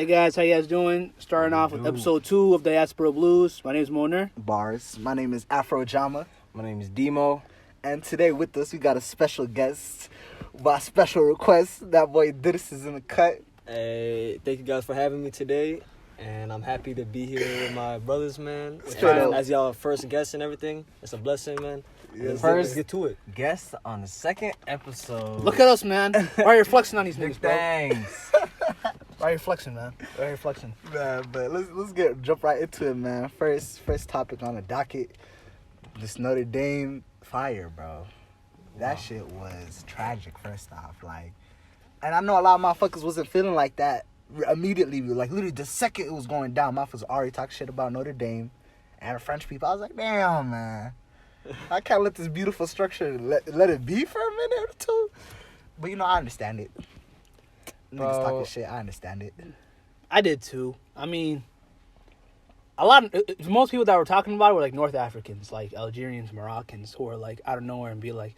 guys, how you guys doing? Starting off with episode 2 of Diaspora Blues. My name is Mohamed Noor. Bars. My name is Afro Jama. My name is Demo. And today with us, we got a special guest. By special request, that boy Idris is in the cut. Hey, thank you guys for having me today. And I'm happy to be here with my brothers, man. As y'all first guest and everything. It's a blessing, man. Yes, Let's get to it. Guest on the second episode. Look at us, man. Why are you flexing on these niggas, bro? Thanks. Why are you flexing, man? Why are you flexing? Man, but let's jump right into it, man. First topic on the docket. This Notre Dame fire, bro. That shit was tragic, first off. Like, and I know a lot of motherfuckers wasn't feeling like that immediately. Like, literally, the second it was going down, motherfuckers already talking shit about Notre Dame and the French people. I was like, damn, man. I can't let this beautiful structure let it be for a minute or two. But, you know, I understand it. Niggas talking shit, I understand it. I did too. I mean, most people that were talking about it were like North Africans, like Algerians, Moroccans, who are like out of nowhere and be like,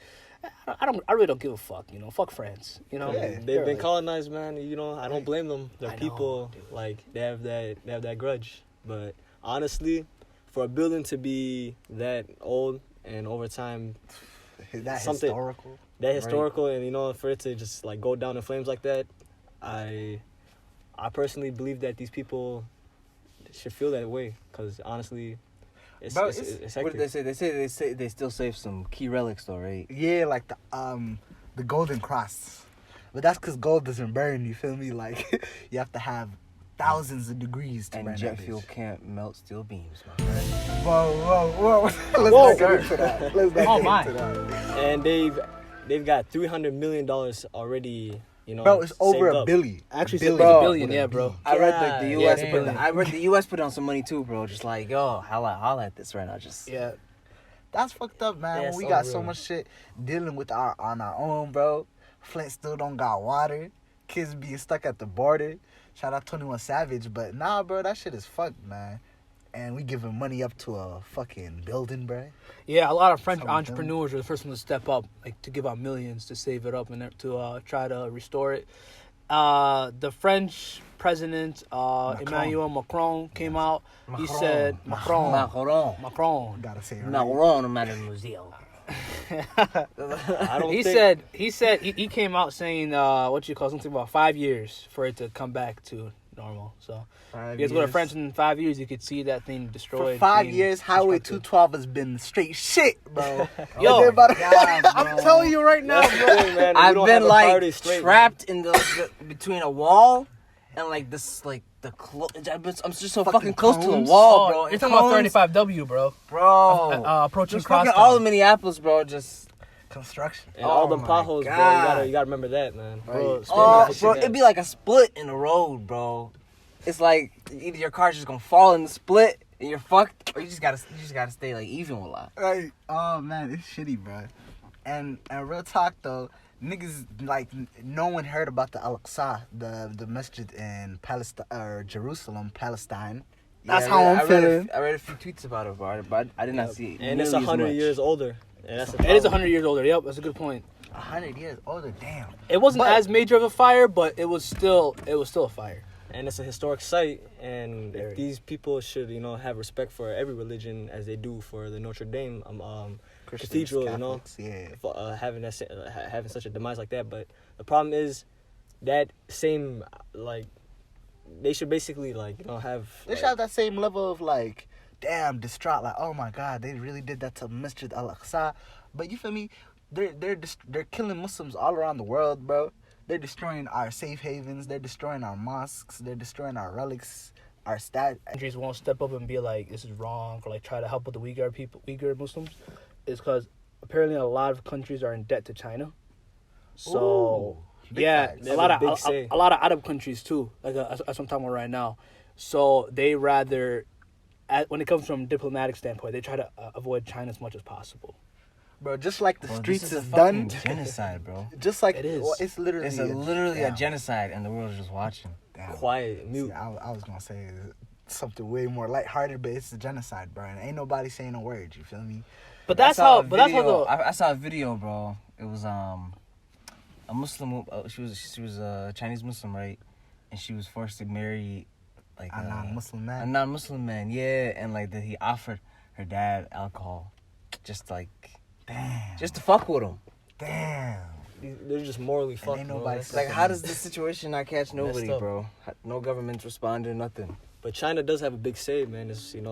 I really don't give a fuck, you know, fuck France, you know. Yeah, they've been colonized, man. You know, I don't blame them. They're people, like they have that grudge. But honestly, for a building to be that old and over time, historical, and you know, for it to just like go down in flames like that, I personally believe that these people should feel that way, because honestly, it's what did they say? They say they still save some key relics though, right? Yeah, like the Golden Cross, but that's because gold doesn't burn. You feel me? Like you have to have thousands of degrees to burn. And jet fuel can't melt steel beams, man. Whoa! Let's not get into that. Let's not get into that. And they've got $300 million already. You know, bro, it's over a billion. Actually, it's a billion, yeah, bro. I read like the U.S. The U.S. put on some money too, bro. Just like, yo, holla at this right now. Just yeah, that's fucked up, man. Yeah, when we got so much shit dealing with on our own, bro. Flint still don't got water. Kids being stuck at the border. Shout out 21 Savage, but nah, bro, that shit is fucked, man. And we giving money up to a fucking building, bro. Yeah, a lot of French entrepreneurs are the first one to step up, like to give out millions to save it up and to try to restore it. The French president, Emmanuel Macron, came out. He said, Macron. Gotta say it right. Macron, mademoiselle. He came out saying something about 5 years for it to come back to normal. So if you guys go to France in 5 years, you could see that thing destroyed. For 5 years, Highway 212 has been straight shit, bro. Yo, I'm telling you right now, bro. Man, I've been like trapped in the between a wall and like this like I'm just so fucking close to the wall, bro. You're talking about 35W, bro. Approaching just fucking all of Minneapolis, bro. Just construction and all them potholes, bro. You gotta remember that, man. Bro, bro, it'd be like a split in the road, bro. It's like either your car's just gonna fall in the split and you're fucked, or you just gotta stay like even with a lot. Right. Oh man, it's shitty, bro. And real talk though, niggas like no one heard about the Al-Aqsa, the masjid in Palestine or Jerusalem, Palestine. That's how I'm feeling. I read a few tweets about it, bro, but I did not see it. And it's 100 years older. And that's it is 100 years older. Yep, that's a good point. 100 years older, damn. It wasn't as major of a fire, but it was still a fire. And it's a historic site, and if these people should, you know, have respect for every religion as they do for the Notre Dame cathedral, Catholics, you know, for, having such a demise like that. But the problem is that same like they should basically like, you know, they should have that same level of like, damn, distraught, like, oh my god, they really did that to Masjid Al-Aqsa. But you feel me? They're killing Muslims all around the world, bro. They're destroying our safe havens. They're destroying our mosques. They're destroying our relics, our Countries won't step up and be like, this is wrong, or like try to help with the Uyghur Muslims. Is because apparently a lot of countries are in debt to China. So yeah, a lot of Arab countries too. Like that's what I'm talking about right now. So they rather, when it comes from a diplomatic standpoint, they try to avoid China as much as possible. Bro, just like the streets is done. Genocide, bro. Just like it is. Well, it's literally a genocide, and the world is just watching. Damn. Quiet, mute. See, I was gonna say something way more lighthearted, but it's a genocide, bro. And ain't nobody saying a word. You feel me? But that's how. I saw a video, bro. It was a Muslim. She was a Chinese Muslim, right? and she was forced to marry like A non-Muslim man. A non-Muslim man, yeah, and like that he offered her dad alcohol, just like, Damn. just to fuck with him. Damn. They're just morally fucked. ain't Bro. nobody That's Like, fucking- how does this situation not catch nobody, up. bro? No government's responding, nothing. But China does have a big say, man. It's in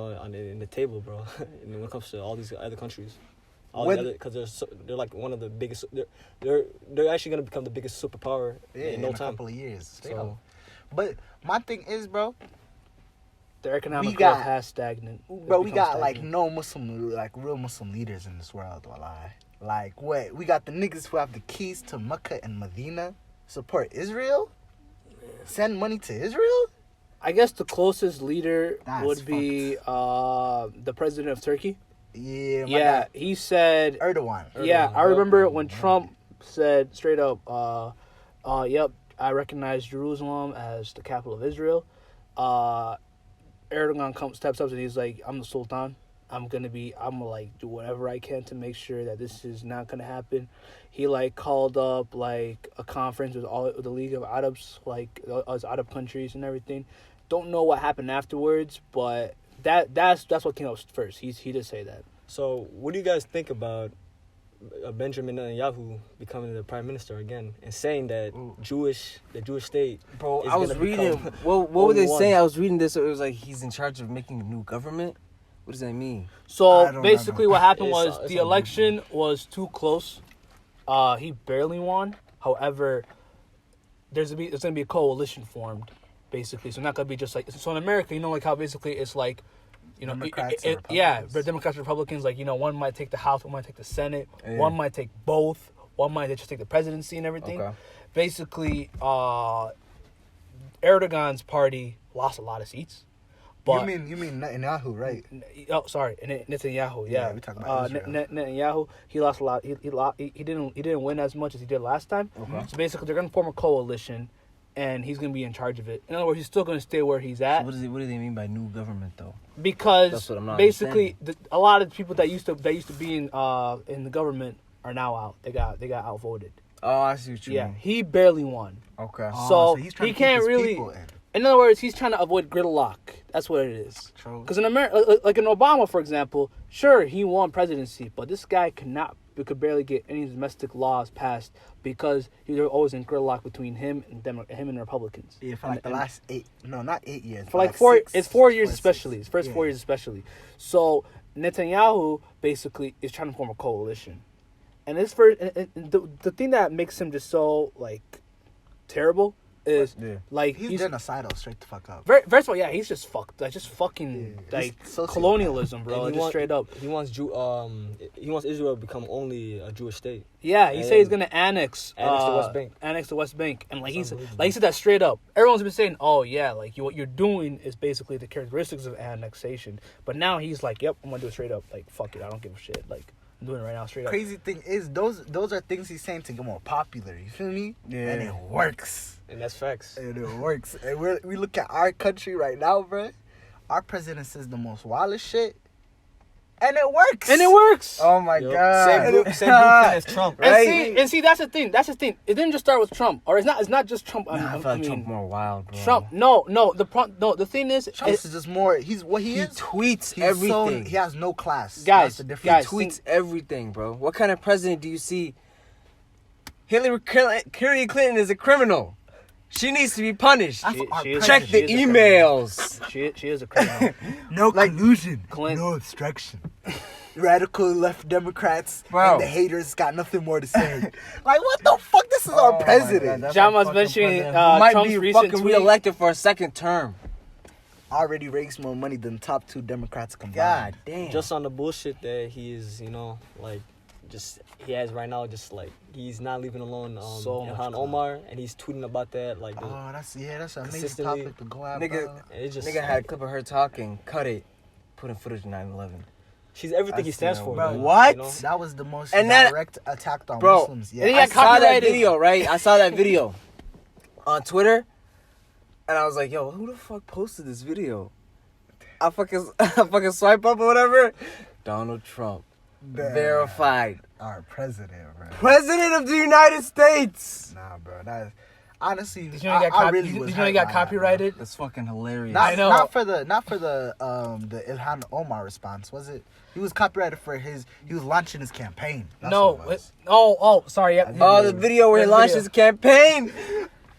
the table, bro. And when it comes to all these other countries, because they're like one of the biggest. They're actually gonna become the biggest superpower in no a time. couple of years. So But my thing is, bro, Their economic We got- growth has stagnant. bro, we It's become got like stagnant. no Muslim, like real Muslim leaders in this world. Wallah. Like what? We got the niggas who have the keys to Mecca and Medina. Support Israel. Send money to Israel. I guess the closest leader That's would be the president of Turkey. Yeah. My Yeah, guy, he said. Erdogan. Yeah, Erdogan, I yep. remember when Trump said straight up, "Yep, I recognize Jerusalem as the capital of Israel." Erdogan steps up and he's like, "I'm the Sultan. I'm gonna like do whatever I can to make sure that this is not gonna happen." He like called up like a conference with all the League of Arabs, like us Arab countries and everything. Don't know what happened afterwards, but that's what came up first. He did say that. So, what do you guys think about Benjamin Netanyahu becoming the prime minister again and saying that the Jewish state? Bro, is I was gonna reading. become What were they only one. saying? I was reading this. It was like he's in charge of making a new government. What does that mean? I So don't basically, know. what happened It's was it's the unbelievable. election was too close. He barely won. However, there's gonna be a coalition formed, basically. So not gonna be just like so in America. You know, like how basically it's like, you know, Democrats and yeah, Republicans. but Democrats, Republicans, like, you know, one might take the House, one might take the Senate, Yeah. one might take both, one might just take the presidency and everything. Okay. Basically, Erdogan's party lost a lot of seats. But you mean Netanyahu, right? Oh, sorry, Netanyahu. Yeah, Yeah, we talking about Israel. Netanyahu. He lost a lot. He didn't win as much as he did last time. Okay. So basically, they're gonna form a coalition, and he's gonna be in charge of it. In other words, he's still gonna stay where he's So at what do they mean by new government though? because That's what I'm not basically a lot of people that used to be in the government are now out. They got outvoted. Oh, I see what you Yeah, mean. he barely won. Okay. So he's trying he to keep can't his really- people in. In other words, he's trying to avoid gridlock. That's what it is. True. Because in America, like in Obama, for example, sure, he won presidency, but this guy could barely get any domestic laws passed because he was always in gridlock between him and the Republicans. Yeah, for like the last not 8 years. For but like 4 6, it's 4 years 4, 6. especially. His first Yeah. 4 years especially. So Netanyahu basically is trying to form a coalition, and the thing that makes him just so like terrible is Yeah. like He's genocidal, straight the fuck up. First of all, yeah, he's just fucked. Like, just fucking Yeah, like he's sociopath. colonialism, bro. And Just straight up. He wants Israel to become only a Jewish state. Yeah, he And said he's gonna annex the West Bank. Annex the West Bank, and like That's he said that straight up. Everyone's been saying, "Oh yeah, like what you're doing is basically the characteristics of annexation." But now he's like, "Yep, I'm gonna do it straight up. Like fuck it, I don't give a shit. Like I'm doing it right now, straight up." Crazy thing is, those are things he's saying to get more popular. You feel me? Yeah. And it works. And that's facts. And it works. And we look at our country right now, bro. Our president says the most wildest shit, and it works. And it works. Oh my Yup. god. Same blueprint as Trump, right? And see, that's the thing. That's the thing. It didn't just start with Trump, or it's not just Trump. Nah, I feel like Trump more wild, bro. Trump. No. The thing is, Trump is just more. He's what he He is. tweets He's everything. he has no class. Guys, That's the difference. guys, Tweets everything, bro. What kind of president do you see? Hillary Clinton is a criminal. She needs to be punished. That's our she is- Check she the is a criminal. emails. She is a criminal. No collusion. Clinton. No obstruction. Radical left Democrats Bro. and the haters got nothing more to say. Like, what the fuck? This is our my president. God, that's John our was fucking mentioning president. Might Trump's be recent fucking tweet. reelected for a second term. Already raised more money than top 2 Democrats combined. God damn. Just on the bullshit that he is, he has right now, he's not leaving alone So much Ilhan crap. Omar, and he's tweeting about that, like, Oh, that's an amazing Consistently. topic to go at, Nigga, bro. it's just, Nigga had a clip of her talking, cut it, put in footage of 9/11. she's everything he I stands see for, that, bro. man, What? you know? That was the most And that- direct attack on Bro, Muslims. and he Yeah, got I saw that copyrighted. video, right? I saw that video on Twitter, and I was like, yo, who the fuck posted this video? I fucking swipe up or whatever. Donald Trump. Damn. Verified. Our president, bro. President of the United States. Nah, bro. That is, honestly, Did you know he got copyrighted? That's fucking hilarious. I know. Not for the Ilhan Omar response, was it? He was copyrighted for he was launching his campaign. That's what it was. Sorry. Yeah. Oh, the video where he launched his campaign.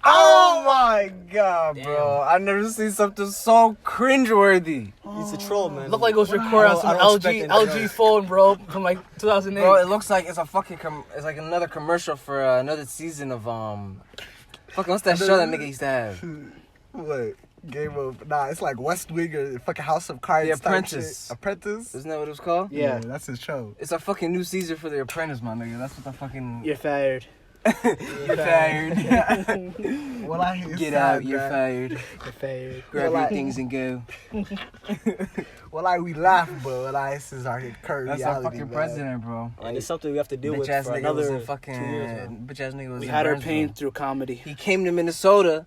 Oh my god, bro! I've never seen something so cringeworthy. He's a troll, man. Looked like it was recorded on some LG phone, bro, from like 2008. Bro, it looks like it's a fucking it's like another commercial for another season of fucking what's that show that nigga used to have? What? Game of it's like West Wing or fucking House of Cards. The Apprentice. Apprentice? Isn't that what it was called? Yeah, that's his show. It's a fucking new season for The Apprentice, my nigga. That's what the fucking. You're fired. You're fired. Well, I get out. You're fired. You're fired. Grab your things and go. Well, we laugh, but this is our current That's reality. our fucking president, bro. And it's something we have to deal with Bitch-ass for nigga another was in 2 fucking. years, man. Bitch-ass nigga was We in had our Burnsville. pain through comedy. He came to Minnesota.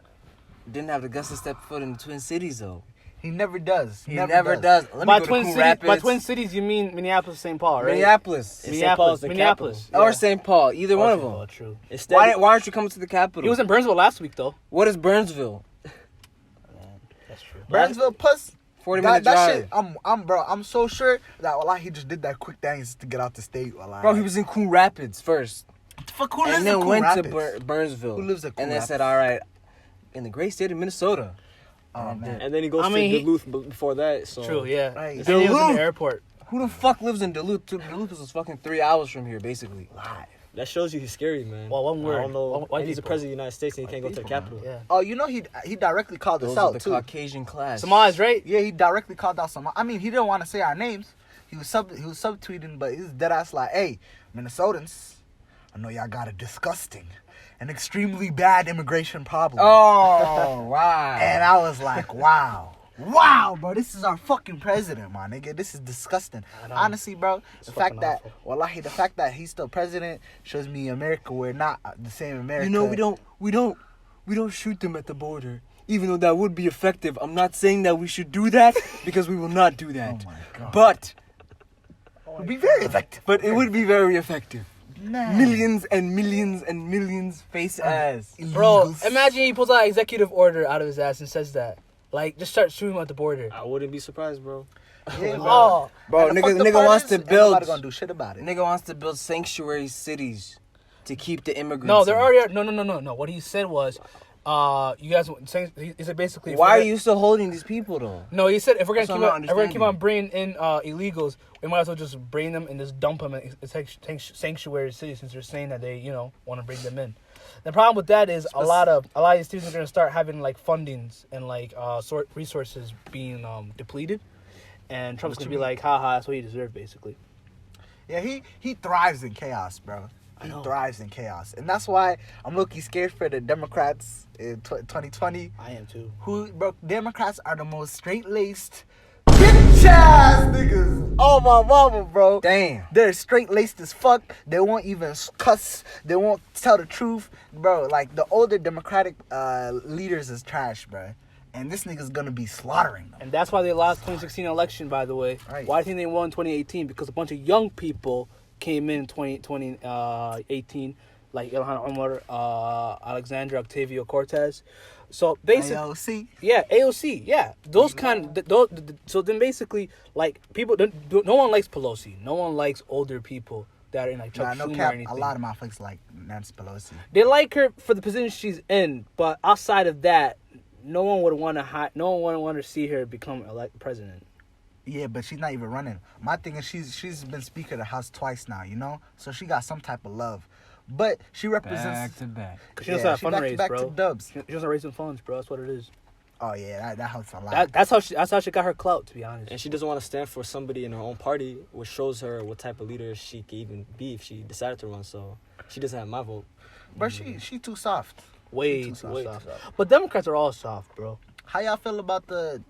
Didn't have the guts to step foot in the Twin Cities, though. He never does. He never does. Let me By go Twin to Coon Cities, Rapids. by Twin Cities, you mean Minneapolis, St. Paul, right? Minneapolis. Minneapolis. Or St. Paul. Either one of them. Oh, true. Why aren't you coming to the capital? He was in Burnsville last week, though. What is Burnsville? That's true. Burnsville plus 40-minute that drive. shit. I'm so sure that he just did that quick dance to get out the state. Bro, he was in Coon Rapids first. Fuck, who lives And in then Coon went Rapids? to Burnsville. Who lives in Coon And then Rapids? said, all right, in the great state of Minnesota. Oh man. And then he goes to Duluth before that. So True, yeah. Right. And he was in Duluth. the airport. Who the fuck lives in Duluth? Duluth is fucking 3 hours from here, basically. Live. that shows you he's scary, man. Well, one word. I don't know. White And he's the people. president of the United States and he can't go to the people, capital. Yeah. Oh, you know he directly called Those us are out the too. Caucasian class. Somalis, right? Yeah, he directly called out some. I mean, he didn't want to say our names. He was subtweeting, but he's dead ass like, "Hey, Minnesotans, I know y'all got a disgusting, an extremely bad immigration problem." Oh, wow. And I was like, wow, bro, this is our fucking president, my nigga. This is disgusting. Honestly, bro, the fact that he's still president shows me America, we're not the same America. You know, we don't shoot them at the border. Even though that would be effective. I'm not saying that we should do that because we will not do that. Oh my God. But It would be very effective. it would be very effective. Man. Millions and millions and millions face ass. Bro, Illegals. imagine he pulls out an executive order out of his ass and says that. Like, just start shooting him at the border. I wouldn't be surprised, bro. Yeah, Oh, Bro, And the fucked up nigga part wants is, to ain't build. nobody gonna do shit about it. Nigga wants to build sanctuary cities to keep the immigrants. no, there in. already are. No. What he said was, you guys, he said basically. Why are you still holding these people though? No, he said if we're That's what I'm not gonna keep on understanding. bringing in illegals, we might as well just bring them and just dump them in sanctuary cities since they're saying that they want to bring them in. The problem with that is a lot of these students are gonna start having like fundings and like resources being depleted, and Trump's gonna be like, haha, that's what you deserve, basically. Yeah, he thrives in chaos, bro. He know. thrives in chaos, and that's why I'm looking scared for the Democrats in 2020. I am too. Bro, Democrats are the most straight-laced, bitch-ass niggas. Oh my mama, bro. Damn. They're straight-laced as fuck. They won't even cuss. They won't tell the truth, bro. Like the older Democratic leaders is trash, bro. And this nigga's gonna be slaughtering them. And that's why they lost 2016 election, by the way. Right. Why do you think they won 2018? Because a bunch of young people came in 2018, like Ilhan Omar, Alexandra Ocasio-Cortez. So basically, AOC. yeah, AOC, yeah, those so then basically, like people, no one likes Pelosi. No one likes older people that are in like Chuck Nah, no Schumer or cap. anything. A lot of my folks like Nancy Pelosi. They like her for the position she's in, but outside of that, no one would want to see her become president. Yeah, but she's not even running. My thing is she's been Speaker of the House twice now, you know? So she got some type of love. But she represents... Back to back. Cause she doesn't have she back to fundraise, back bro. to dubs. She doesn't raise some funds, bro. That's what it is. Oh, yeah, that helps a lot. That's how she got her clout, to be honest. And she doesn't want to stand for somebody in her own party, which shows her what type of leader she could even be if she decided to run. So she doesn't have my vote. But she too soft. Way Too too soft. soft. But Democrats are all soft, bro. How y'all feel about the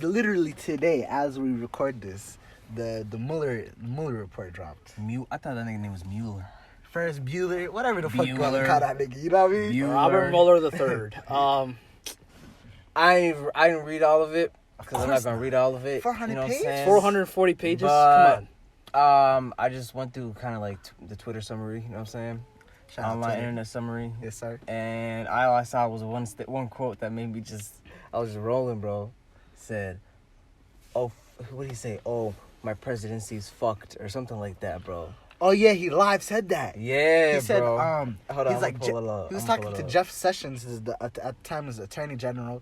literally today, as we record this, the Mueller report dropped? I thought that nigga name was Mueller. First Bueller, whatever the fuck you want to Bueller. call that nigga, you know what I mean? Bueller. Robert Mueller the third. I didn't read all of it because I'm not gonna read all of it. 400 you know what I'm pages? saying? 440 pages. But, Come on. I just went through kind of like the Twitter summary. You know what I'm saying? Shout out on my Twitter. internet summary. Yes, sir. And all I saw was one quote that made me I was just rolling, bro. Said, "Oh, what did he say? Oh, my presidency's fucked," or something like that, bro. Oh yeah, he live said that. Yeah, He said, bro. he's Hold on, I'm like, gonna pull it up. he was I'm talking gonna to pull it Jeff Sessions, at the time as Attorney General,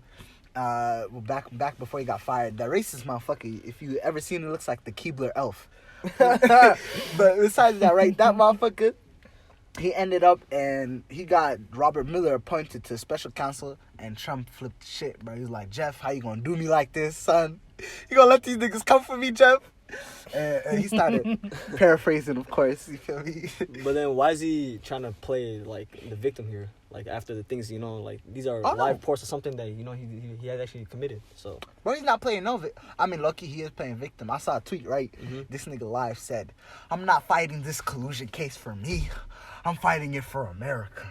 back before he got fired. That racist motherfucker, if you ever seen him, looks like the Keebler elf. But besides that, right, that motherfucker, he ended up and he got Robert Mueller appointed to special counsel, and Trump flipped shit, bro. He was like, Jeff, how you gonna do me like this, son? You gonna let these niggas come for me, Jeff? And he started paraphrasing, of course. You feel me? But then why is he trying to play like the victim here? Like after the things, like these are live reports of something that he had actually committed. So Bro, he's not playing no I mean, lucky he is playing victim. I saw a tweet, right? Mm-hmm. This nigga live said, "I'm not fighting this collusion case for me. I'm fighting it for America."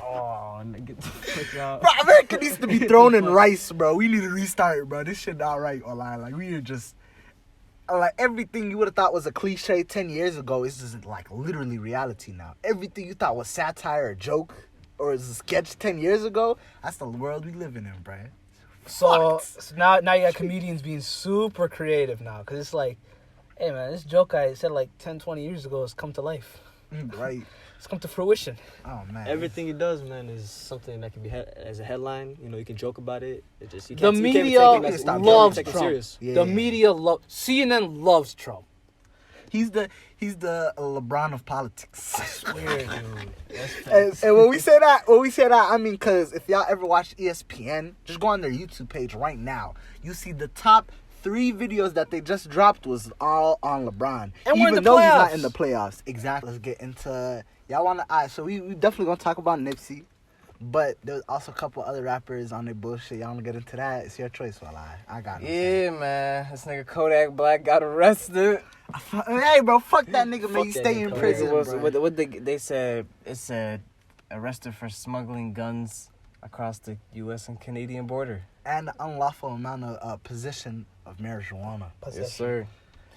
Oh, get the fuck out. Bro, America needs to be thrown in rice, bro. We need to restart, bro. This shit not right online. Like, we are just... Like, everything you would have thought was a cliche 10 years ago is just, like, literally reality now. Everything you thought was satire or joke or is a sketch 10 years ago, that's the world we living in, bro. So now you got comedians being super creative now. Because it's like, hey, man, this joke I said like 10, 20 years ago has come to life. Right. It's come to fruition. Oh, man. everything he does, man, is something that can be as a headline. You can joke about it. It just The media loves Trump. Serious. Yeah. The media loves... CNN loves Trump. He's the LeBron of politics. Weird, dude. And when we say that, I mean, because if y'all ever watched ESPN, just go on their YouTube page right now. You see the top 3 videos that they just dropped was all on LeBron. And we're in the even though he's not playoffs. in the playoffs. Exactly. Let's get into... Y'all want to... All right, so we definitely going to talk about Nipsey. But there's also a couple other rappers on their bullshit. Y'all want to get into that? It's your choice, I got it. Yeah, man. This nigga Kodak Black got arrested. Hey, bro, fuck that nigga, man. Fuck You that stay in nigga. prison, It was, bro. they said, it said arrested for smuggling guns across the U.S. and Canadian border. And unlawful amount of possession of marijuana. Yes, sir.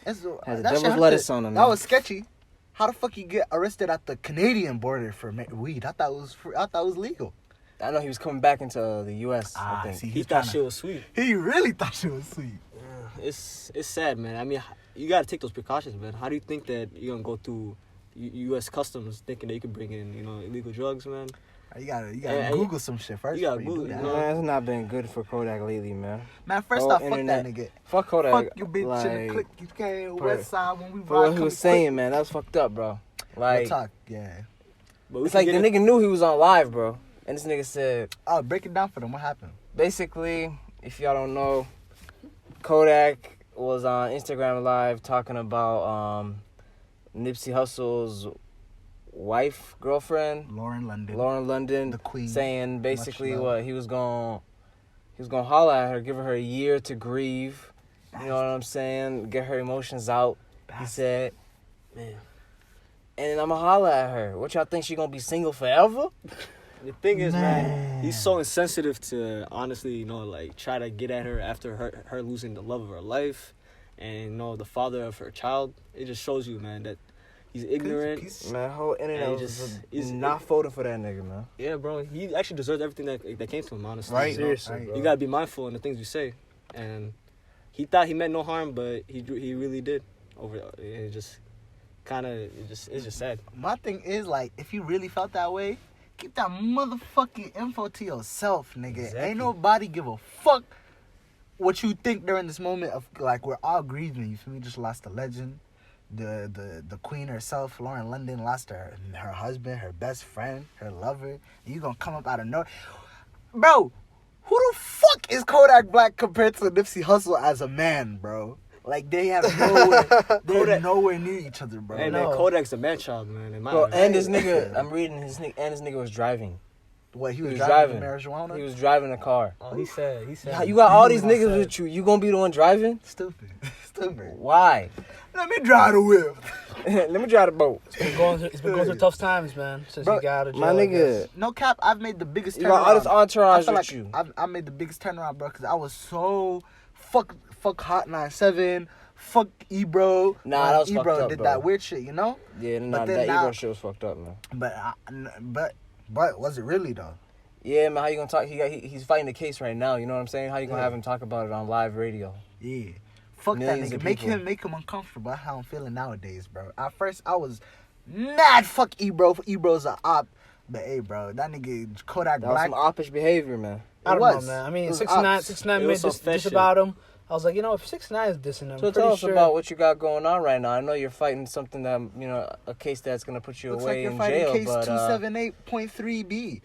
Has Has a devil's lettuce on him. That was sketchy. How the fuck you get arrested at the Canadian border for weed? I thought it was legal. I know he was coming back into the U.S. Ah, I think. see. He thought shit was sweet. He really thought she was sweet. Yeah, it's sad, man. I mean, you gotta take those precautions, man. How do you think that you're gonna go through U.S. customs thinking that you can bring in, illegal drugs, man? You gotta And Google some shit first. you gotta before Google, do that. you know. Man, it's not been good for Kodak lately, man. Man, first Whole off, fuck internet. that nigga. Fuck Kodak. Fuck you, bitch. In the click, you came for- west side when we For what ride. he come was quick. saying, man, that was fucked up, bro. Like, Talk, yeah. But we it's can like the get nigga knew he was on live, bro. And this nigga said, Oh, break it down for them. What happened? basically, if y'all don't know, Kodak was on Instagram Live talking about Nipsey Hussle's girlfriend, Lauren London, the queen. saying basically Much love. what he was gonna holler at her, give her a year to grieve. You know what I'm saying? Get her emotions out. He said, man. and I'ma holler at her. What y'all think, she gonna be single forever? The thing is, man, Man. he's so insensitive to honestly, try to get at her after her losing the love of her life, and the father of her child. It just shows you, man, that he's ignorant. Man, whole internet And was he's not voting for that nigga, man. Yeah, bro, he actually deserves everything that came to him, honestly. Right. Seriously, Right. bro. You gotta be mindful in the things you say, and he thought he meant no harm, but he really did. It just it's just sad. My thing is, like, if you really felt that way, keep that motherfucking info to yourself, nigga. Exactly. Ain't nobody give a fuck what you think during this moment of, like, we're all grieving. You feel me? Just lost a legend. The queen herself, Lauren London, lost her husband, her best friend, her lover. And you gonna come up out of nowhere. Bro, who the fuck is Kodak Black compared to Nipsey Hussle as a man, bro? Like, they're nowhere near each other, bro. Hey, man, Kodak's a man child, man. In my Bro, eyes. and this nigga, I'm reading his nigga was driving. What, he was was driving driving. marijuana? He was driving a car. Oh, he said. You got all He these was niggas outside. with you. You gonna be the one driving? Stupid. Stupid. Why? Let me drive the whip. Let me drive the boat. He's been going through tough times, man. Since Bro, he got out of jail. My I nigga, guess. No cap, I've made the biggest you turnaround. got all this entourage I feel with like you. I made the biggest turnaround, bro, because I was so fuck Hot 97, fuck Ebro. Nah, that was Ebro fucked up, did bro. that weird shit, you know? Yeah, But nah, then that now- Ebro shit was fucked up, man. But was it really though? Yeah, man, how you gonna talk? He's fighting the case right now. You know what I'm saying? How you gonna have him talk about it on live radio? Yeah. Fuck Millions that of nigga. people. Make him uncomfortable. That's how I'm feeling nowadays, bro. At first, I was mad. Fuck Ebro. Ebro's a op. But hey, bro, that nigga Kodak That was Black. some oppish behavior, man. I don't was. know, man. I It mean, was 6ix9ine, ops. 6ix9ine It made was some this fake shit. about him. I was like, you know, if 6ix9ine is dissing him, So I'm tell pretty us sure. about what you got going on right now. I know you're fighting something that, you know, a case that's gonna put you Looks like away you're in fighting jail. case But 278.3B.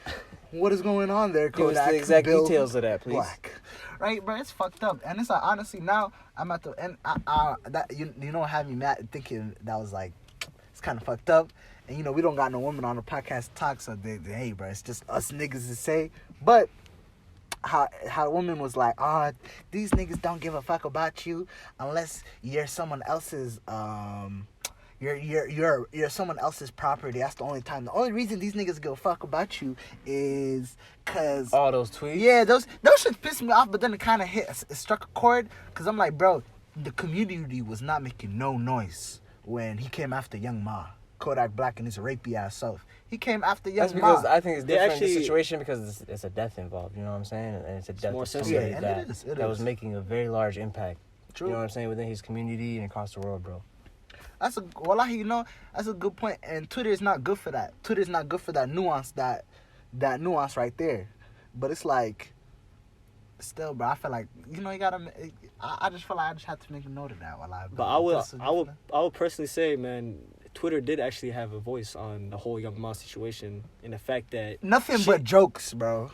What is going on there, give us Kodak? the exact Bill details of that, please. Black. Right, bro, it's fucked up. And it's like, honestly, now I'm at the end. That you know what had me mad thinking that was like, it's kind of fucked up. And you know, we don't got no women on the podcast to talk, so hey, bro, it's just us niggas to say. But how the woman was like, these niggas don't give a fuck about you unless you're someone else's you're someone else's property. That's the only time. The only reason these niggas give a fuck about you is cause All those tweets. yeah, those shit pissed me off. But then it kind of it struck a chord because I'm like, bro, the community was not making no noise when he came after Young Ma, Kodak Black, and his rapey ass self. He came after Young That's because Ma. I think it's They different in actually- this situation because it's a death involved. You know what I'm saying? And it's a death more of sensitive. somebody Yeah, and that it that was is. making a very large impact. True. You know what I'm saying? Within his community and across the world, bro. That's a wallahi, you know, that's a good point. And Twitter is not good for that. Twitter is not good for that nuance, that nuance right there. But it's like, still, bro, I feel like, you know, you gotta. I just feel like I just have to make a note of that. Wallahi. But I would personally say, man, Twitter did actually have a voice on the whole Young Ma situation, and the fact that nothing but jokes, bro.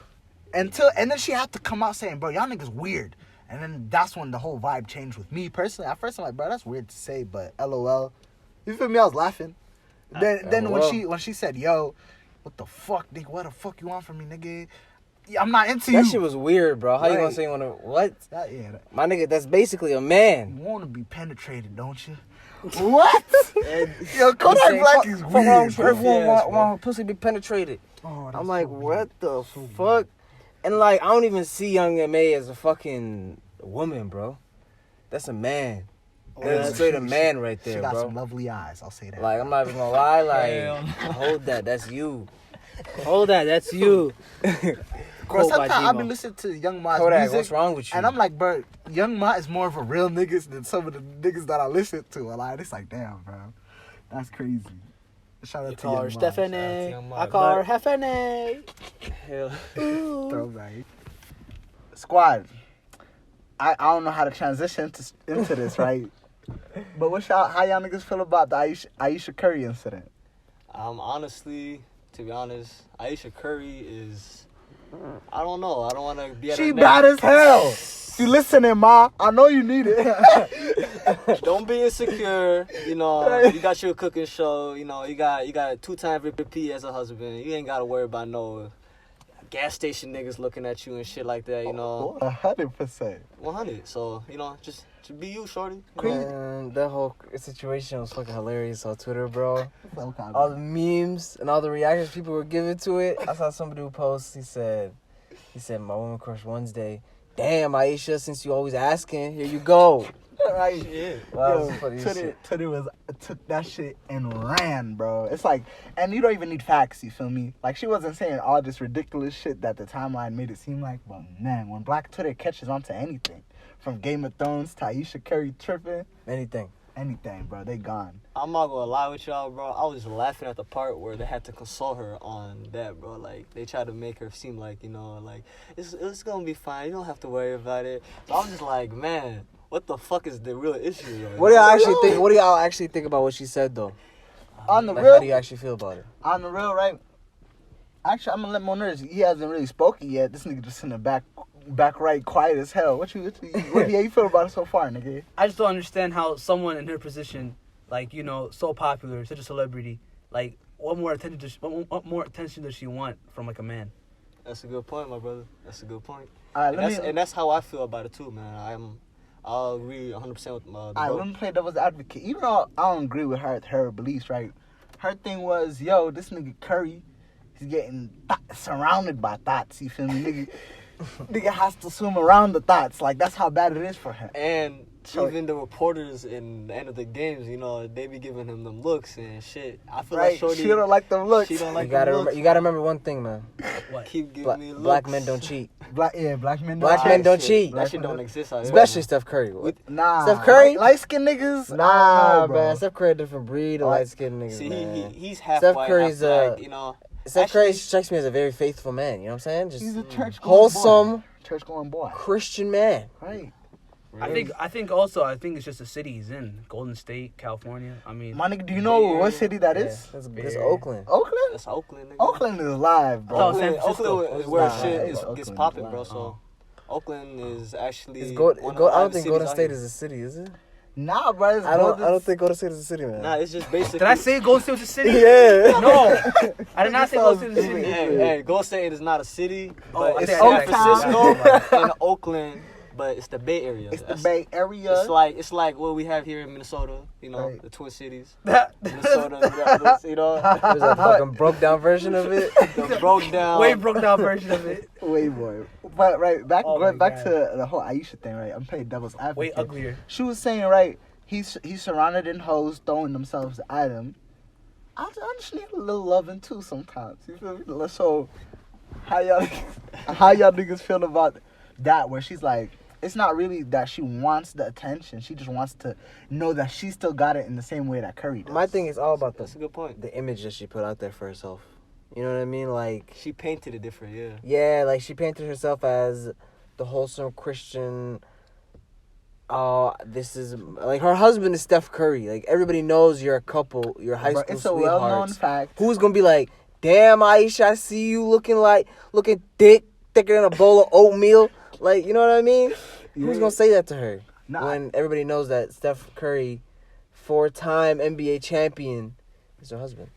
And then she had to come out saying, bro, y'all niggas weird. And then that's when the whole vibe changed with me personally. At first I'm like, bro, that's weird to say, but LOL. You feel me? I was laughing. Then when she said, yo, what the fuck, nigga? What the fuck you want from me, nigga? Yeah, I'm not into you. That shit was weird, bro. How you gonna Right. say you wanna what? That. My nigga, that's basically a man. You want to be penetrated, don't you? What? Yo, Kodak Saying, Black fuck- is fuck wrong weird, with you? bro. Everyone Yes, want her pussy be penetrated. Oh, that's I'm like, so what weird. the So fuck? And like, I don't even see Young M.A. as a fucking woman, bro. That's a man. That's straight a man right She there, got bro. some lovely eyes, I'll say that. Like, I'm not even gonna lie, Hell like, hold that, that's you. Hold that, that's you. Bro, Quote by sometimes I've Demo. been listening to Young Ma's Kodak, music. what's wrong with you? And I'm like, bro, Young Ma is more of a real niggas than some of the niggas that I listen to. Like, it's like, damn, bro. That's crazy. Shout out You to call her Young Ma. Stephanie. Young Ma. I call her Hefene. hell, Throwback. Squad. I don't know how to transition into this, right? But how y'all niggas feel about the Ayesha Curry incident? honestly, to be honest, Ayesha Curry is, I don't know. I don't want to be at She her bad neck. as hell. If you listening, Ma, I know you need it. Don't be insecure. You know, you got your cooking show. You know, you got 2-time repeat as a husband. You ain't got to worry about no gas station niggas looking at you and shit like that. You know, 100%. 100. So you know, just be you, shorty. Man, that whole situation was fucking hilarious on Twitter, bro. All the memes and all the reactions people were giving to it. I saw somebody who post. He said, "My woman crush Wednesday. Damn, Ayesha, since you always asking, here you go." Right. Yeah. Wow, Yo, that's funny as shit. Twitter took that shit and ran, bro. It's like, and you don't even need facts, you feel me? Like, she wasn't saying all this ridiculous shit that the timeline made it seem like, but man, when Black Twitter catches onto anything, from Game of Thrones to Ayesha Curry tripping, Anything. bro, they gone. I'm not gonna lie with y'all, bro. I was laughing at the part where they had to console her on that, bro. Like they tried to make her seem like, you know, like it's gonna be fine. You don't have to worry about it. So I'm just like, man, what the fuck is the real issue? Though? What do y'all actually think? What do y'all actually think about what she said, though? On the Like, how do you real, actually feel about it? right? Actually, I'm gonna let Mohamed Noor. He hasn't really spoken yet. This nigga just in the back right, quiet as hell. What you feel about it so far, nigga? I just don't understand how someone in her position, like, you know, so popular, such a celebrity, like, what more attention does she want from, like, a man? That's a good point, my brother. That's a good point. Alright, That's how I feel about it too, man. I'll agree 100% with the Alright, let me play devil's advocate. Even though I don't agree with her beliefs, right? Her thing was, yo, this nigga Curry, he's getting surrounded by thoughts. You feel me, nigga? nigga has to swim around the thoughts. Like, that's how bad it is for him. And So- even the reporters in the end of the games, you know, they be giving him them looks and shit. I feel Right? like Shorty, She don't like them looks. she don't like You gotta them looks. you gotta remember one thing, man. What? Keep giving me looks. Black men don't cheat. Black men don't Black men don't cheat. That shit don't exist out here. Especially Steph Curry. Nah. Steph Curry? Light-skinned niggas? Nah, I don't know, bro. man. Steph Curry a different breed of Like- light-skinned niggas, See, man. he's half Steph white, Curry's, half black, you know. Steph Curry Actually- strikes me as a very faithful man. You know what I'm saying? Just He's a church wholesome, church-going boy. Christian man. Right. I think it's just the city he's in. Golden State, California. I mean, My nigga, do you know what city that Yeah, is? that's Bear. Oakland. Oakland? That's Oakland, nigga. Oakland is live, bro. I thought San Oakland, Francisco. Oakland is where Nah, shit it's gets Oakland. popping, bro. Wow. So Oakland is actually. It's one of the I don't livest think cities Golden out State here. is a city, is it? Nah, bro. It's I don't think Golden State is a city, man. Nah, it's just basically. did I say Golden State was a city? Yeah. No, I did not say Golden State was a city. Hey, Golden State is not a city, but I it's think San I Oaktown. Francisco and Oakland, but it's the Bay Area. It's the That's- Bay Area. It's like what we have here in Minnesota, you know, Right. the Twin Cities, That- Minnesota, Minneapolis, you know, There's a fucking broke down version of it. the broke down. Way broke down version of it. Way more. But right, Oh going my back God. to the whole Ayesha thing, right? I'm playing devil's advocate. Way uglier. She was saying, right, he's surrounded in hoes throwing themselves at him. I just need a little loving too sometimes. You feel me? So how y'all niggas feel about that? Where she's like, it's not really that she wants the attention. She just wants to know that she still got it in the same way that Curry does. My thing is all about That's a good point. the image that she put out there for herself. You know what I mean? Like, She painted it different, yeah. yeah, like she painted herself as the wholesome Christian. This is like her husband is Steph Curry. Like everybody knows you're a couple, you're high Bro, school it's a well-known sweethearts. fact. Who's gonna be like, damn, Ayesha, I see you looking thicker than a bowl of oatmeal. Like, you know what I mean? Who's gonna say that to her Nah. when everybody knows that Steph Curry, 4-time NBA champion, is her husband?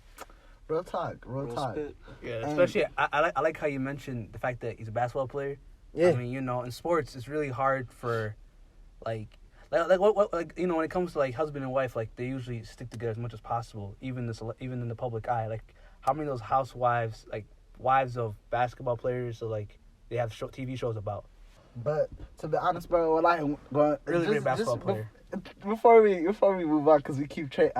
Real talk. Real spit. Yeah, And- especially I like how you mentioned the fact that he's a basketball player. Yeah. I mean, you know, in sports, it's really hard for, like you know, when it comes to like husband and wife, like they usually stick together as much as possible, even in the public eye. Like, how many of those housewives, like wives of basketball players, so like they have TV shows about. But to be honest, bro, what I going Really great basketball player. Before we move on, because we keep steering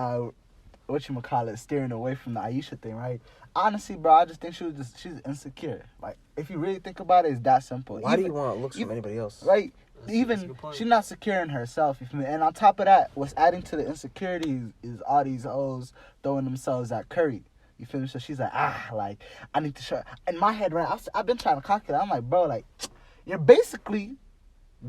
away from the Ayesha thing, right? Honestly, bro, I just think she's insecure. Like, if you really think about it, it's that simple. Why do you want looks from even- anybody else? Right? That's a Even good point. she's not secure in herself. You feel me? And on top of that, what's adding to the insecurities is all these hoes throwing themselves at Curry. You feel me? So she's like, like I need to show. In my head, right? I've been trying to conquer that. I'm like, bro, like you're basically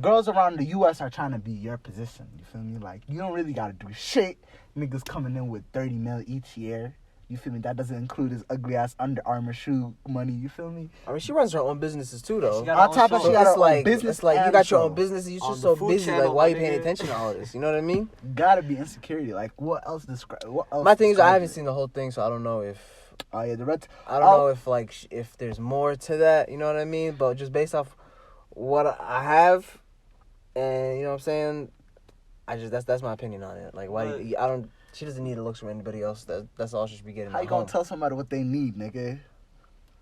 girls around the U.S. are trying to be your position. You feel me? Like you don't really gotta do shit. Niggas coming in with 30 mil each year. You feel me? That doesn't include his ugly ass Under Armour shoe money. You feel me? I mean, she runs her own businesses too, though. She got On top of show. she got her It's own like business. it's like you and got your show. own business. And you're On just the so food busy. channel, Like, why my you paying nigga. attention to all this? You know what I mean? Gotta be insecurity. Like what else describe? What else? My thing is, I describes haven't it? seen the whole thing, so I don't know if Oh yeah, the red. I don't know if like if there's more to that. You know what I mean? But just based off what I have, and you know what I'm saying, that's my opinion on it. Like, why do you, I don't. She doesn't need the looks from anybody else. That's all she should be getting. How you at gonna home. tell somebody what they need, nigga?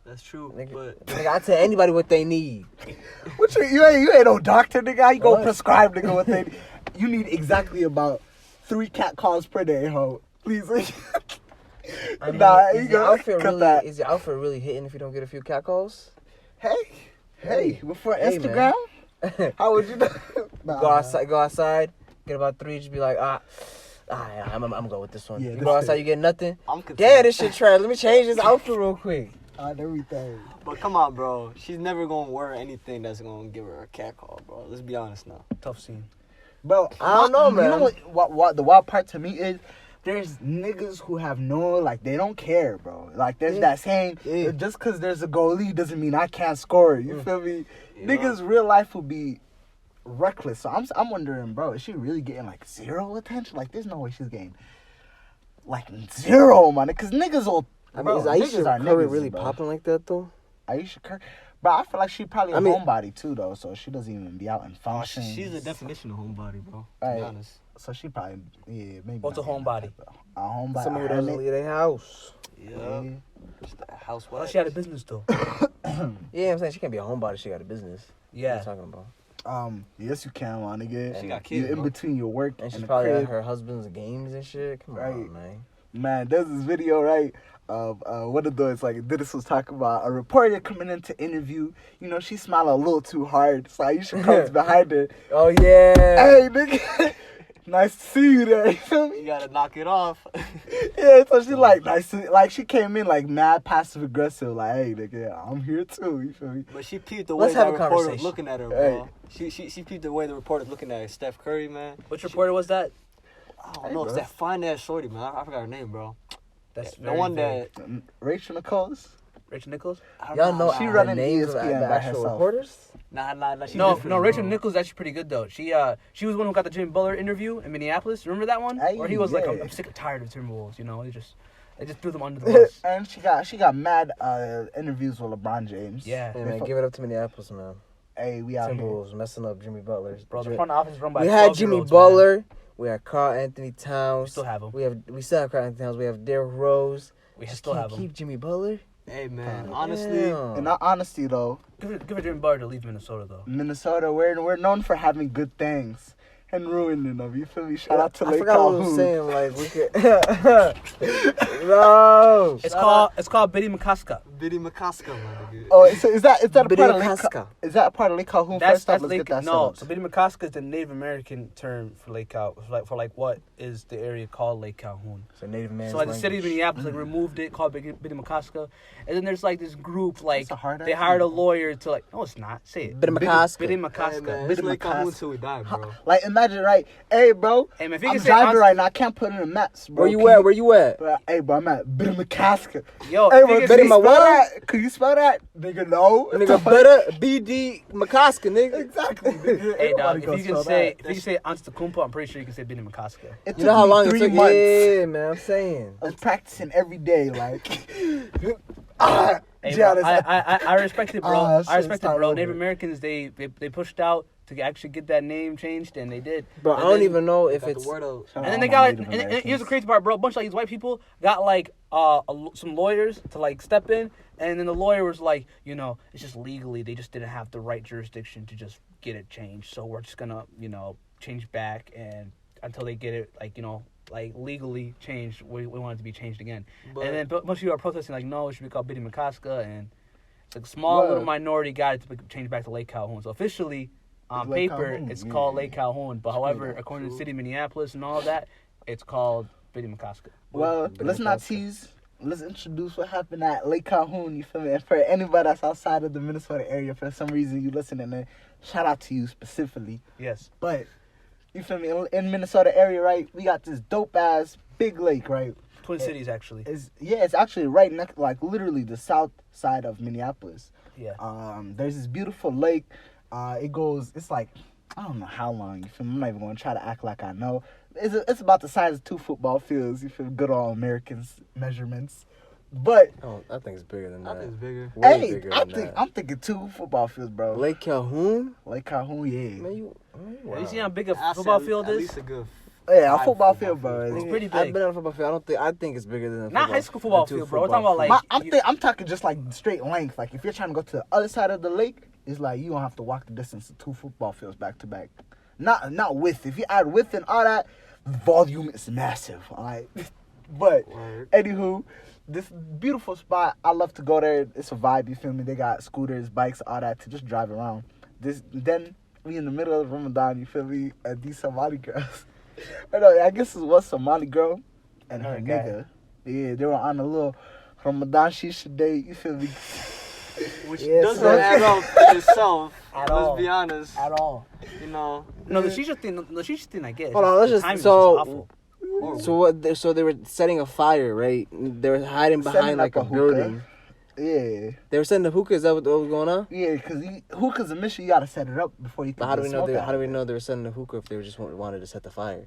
That's true, Nigga, but nigga, I tell anybody what they need. What you ain't no doctor, nigga. How you gonna What? prescribe, nigga, what they need? You need exactly about 3 cat calls per day, ho. Please. I mean, Nah, is you your gonna outfit cut really that. is your outfit really hitting if you don't get a few catcalls? Hey, before Hey, Instagram, how would you? Nah, Go outside, get about 3, just be like, I'm gonna go with this one. Yeah, you this go outside, thing. you get nothing. I'm confused. Damn, this shit trash. Let me change this outfit real quick. on everything. But come on, bro. She's never gonna wear anything that's gonna give her a cat call, bro. Let's be honest now. Tough scene. Bro, I don't know, You man. know what the wild part to me is? There's niggas who have no, like, they don't care, bro. Like, there's that saying, Yeah. just because there's a goalie doesn't mean I can't score. You feel me? Yeah. Niggas, real life will be reckless. So I'm wondering, bro, is she really getting, like, 0 attention? Like, there's no way she's getting, like, 0, man. Because niggas will, I mean, bro, is Ayesha niggas are Curry niggas, really bro. popping like that though? Ayesha Curry. But I feel like she probably a I mean- homebody, too, though. So she doesn't even be out in Oh, functions. she's the definition of homebody, bro. To Right. be honest. So she probably, yeah, maybe. What's a not getting homebody? that type of- A homebody. Someone who her doesn't nigga- leave their house. Yeah. Just a housewife. Well, she had a business though. Yeah, I'm saying she can't be a homebody. She got a business. What are Yeah. you talking about? Yes, you can, my nigga. She got kids, You're in bro. between your work And she's the probably at crib. her husband's games and shit. Come Right. on, man. Man, there's this video, right, of one of those, like, Idris was talking about a reporter coming in to interview. You know, she smiled a little too hard, so Ayesha comes behind her. Oh yeah. Hey, nigga, nice to see you there. You feel me? You gotta knock it off. Yeah, so she like nice to, like, she came in like mad passive aggressive, like, hey, nigga, I'm here too. You feel me? But she peeped the way Let's have the a reporter was conversation. looking at her, bro. She peeped the way the reporter's looking at her. Steph Curry, man. Which reporter was that? I don't know. It's bro. that fine ass shorty, man. I forgot her name, bro. That's The one that Rachel Nichols. Rachel Nichols. I don't Y'all know She the running names of ESPN the by actual herself. reporters? Nah. She No, different, no. Rachel bro. Nichols is actually pretty good though. She was one who got the Jimmy Butler interview in Minneapolis. Remember that one? Hey, Where he was like, yeah. I'm sick and tired of Timberwolves. You know, they just threw them under the bus. And she got mad interviews with LeBron James. Yeah. Hey, man, give it up to Minneapolis, man. Hey, we out here. Timberwolves messing up Jimmy Butler. Bro, the front office is run by We had 12-year-olds, Jimmy man. Butler. We had Carl Anthony Towns. We still have him. We still have Carl Anthony Towns. We have Derrick Rose. We Just still can't have him. keep Jimmy Butler. Hey, man. Honestly, Damn. In all honesty, though, Give it Jimmy Butler to leave Minnesota though. Minnesota, we're known for having good things and ruining them. You feel me? Shout out to I Lake forgot what I was Calhoun. saying. Like we could. No. It's called Biddy McCaska. Biddy McCaska, my nigga. Oh, so is that a part of Lake? Biddy-Casca. Is that a part of Lake Calhoun? That's First off, let's Lake. get that No, settled. so Biddy McCaska is the Native American term for Lake Cal. For what is the area called Lake Calhoun? So Native man's So like the city of language. Minneapolis like removed it, called Biddy McCaska, and then there's like this group like That's a hard they ass hired a name. lawyer to like no it's not say it Biddy McCaska. Biddy Hey, McCaska. man. Biddy It's like Calhoun McCaska. till we die, bro. Like, imagine, right? Hey, bro, Hey, man, if you I'm can say driving right now. I can't put in the maps, bro. Where you at? Where you at? Bro, hey, bro, I'm at Biddy-McCaska. Yo, Hey, if bro, you can can you say, spell that? Can you spell that? Nigga, no. Nigga, better BD McCaska, nigga. Exactly, nigga. hey Ain't dog, nobody if gonna you can spell say that. if you say Antetokounmpo, I'm pretty sure you can say Biddy McCaska. It You know took how me long it 3 took? months. Yeah, man. I'm saying. I was practicing every day, like. Hey, Giannis, bro, I respect it, bro. Ah, I respect start it, bro. over. Native Americans they pushed out to actually get that name changed, and they did. Bro, And I don't then- even know if Got it's. the word out. Shout And out then they my got like, Native and here's the Americans. crazy part, bro. A bunch of like these white people got like some lawyers to like step in, and then the lawyer was like, you know, it's just legally they just didn't have the right jurisdiction to just get it changed, so we're just gonna change back and until they get it like legally changed. We want it to be changed again. But And then a bunch of people are protesting like, no, it should be called Biddy McCaska, and it's like a small Whoa. little minority got it to be changed back to Lake Calhoun. So officially, on It's Lake paper, Calhoun, it's yeah. called Lake Calhoun, but however, Yeah, according to the true. city of Minneapolis and all that, it's called Biddy McCaska. Well, Biddy let's not McCaska. tease. Let's introduce what happened at Lake Calhoun. You feel me? And for anybody that's outside of the Minnesota area, for some reason you listening, and shout out to you specifically. Yes. But you feel me? In Minnesota area, right? We got this dope ass big lake, right? Twin Cities, actually. It's actually right next, like literally the south side of Minneapolis. Yeah. There's this beautiful lake. It's like, I don't know how long. You feel me? I'm not even gonna try to act like I know. It's about the size of 2 football fields. You feel good all Americans measurements, but I think it's bigger than I that. think it's bigger. Way hey, bigger I'm than that. thinking 2 football fields, bro. Lake Calhoun? Lake Calhoun, yeah. Man, you Have you seen how big a I said football field at is? least a good Yeah, a 5 football field, bro. It's It's pretty I've big. been on a football field. I think it's bigger than a Not football- high school football than two field, bro. We're football talking about, like, fields. I'm talking just like straight length. Like if you're trying to go to the other side of the lake, it's like you don't have to walk the distance of 2 football fields back to back. Not width. If you add width and all that, volume is massive. All right. But Word. anywho, this beautiful spot. I love to go there. It's a vibe. You feel me? They got scooters, bikes, all that to just drive around. Then we in the middle of Ramadan. You feel me? And these Somali girls. I know. I guess it was Somali girl and her Okay. nigga. Yeah, they were on a little Ramadan shisha date. You feel me? Which Yes, doesn't sir. add up to itself. At Let's all. be honest. At all. You know. No, the shisha thing I get. Hold on, let's The just- timing is so- awful. Horrible. So they were setting a fire, right? They were hiding Setting behind like up a a hookah. building. Yeah. They were setting the hookah. Is that what was going on? Yeah, because hookah's a mission. You gotta set it up before you can But how do we know? smoke How do we out. know they were setting the hookah if they were just wanted to set the fire?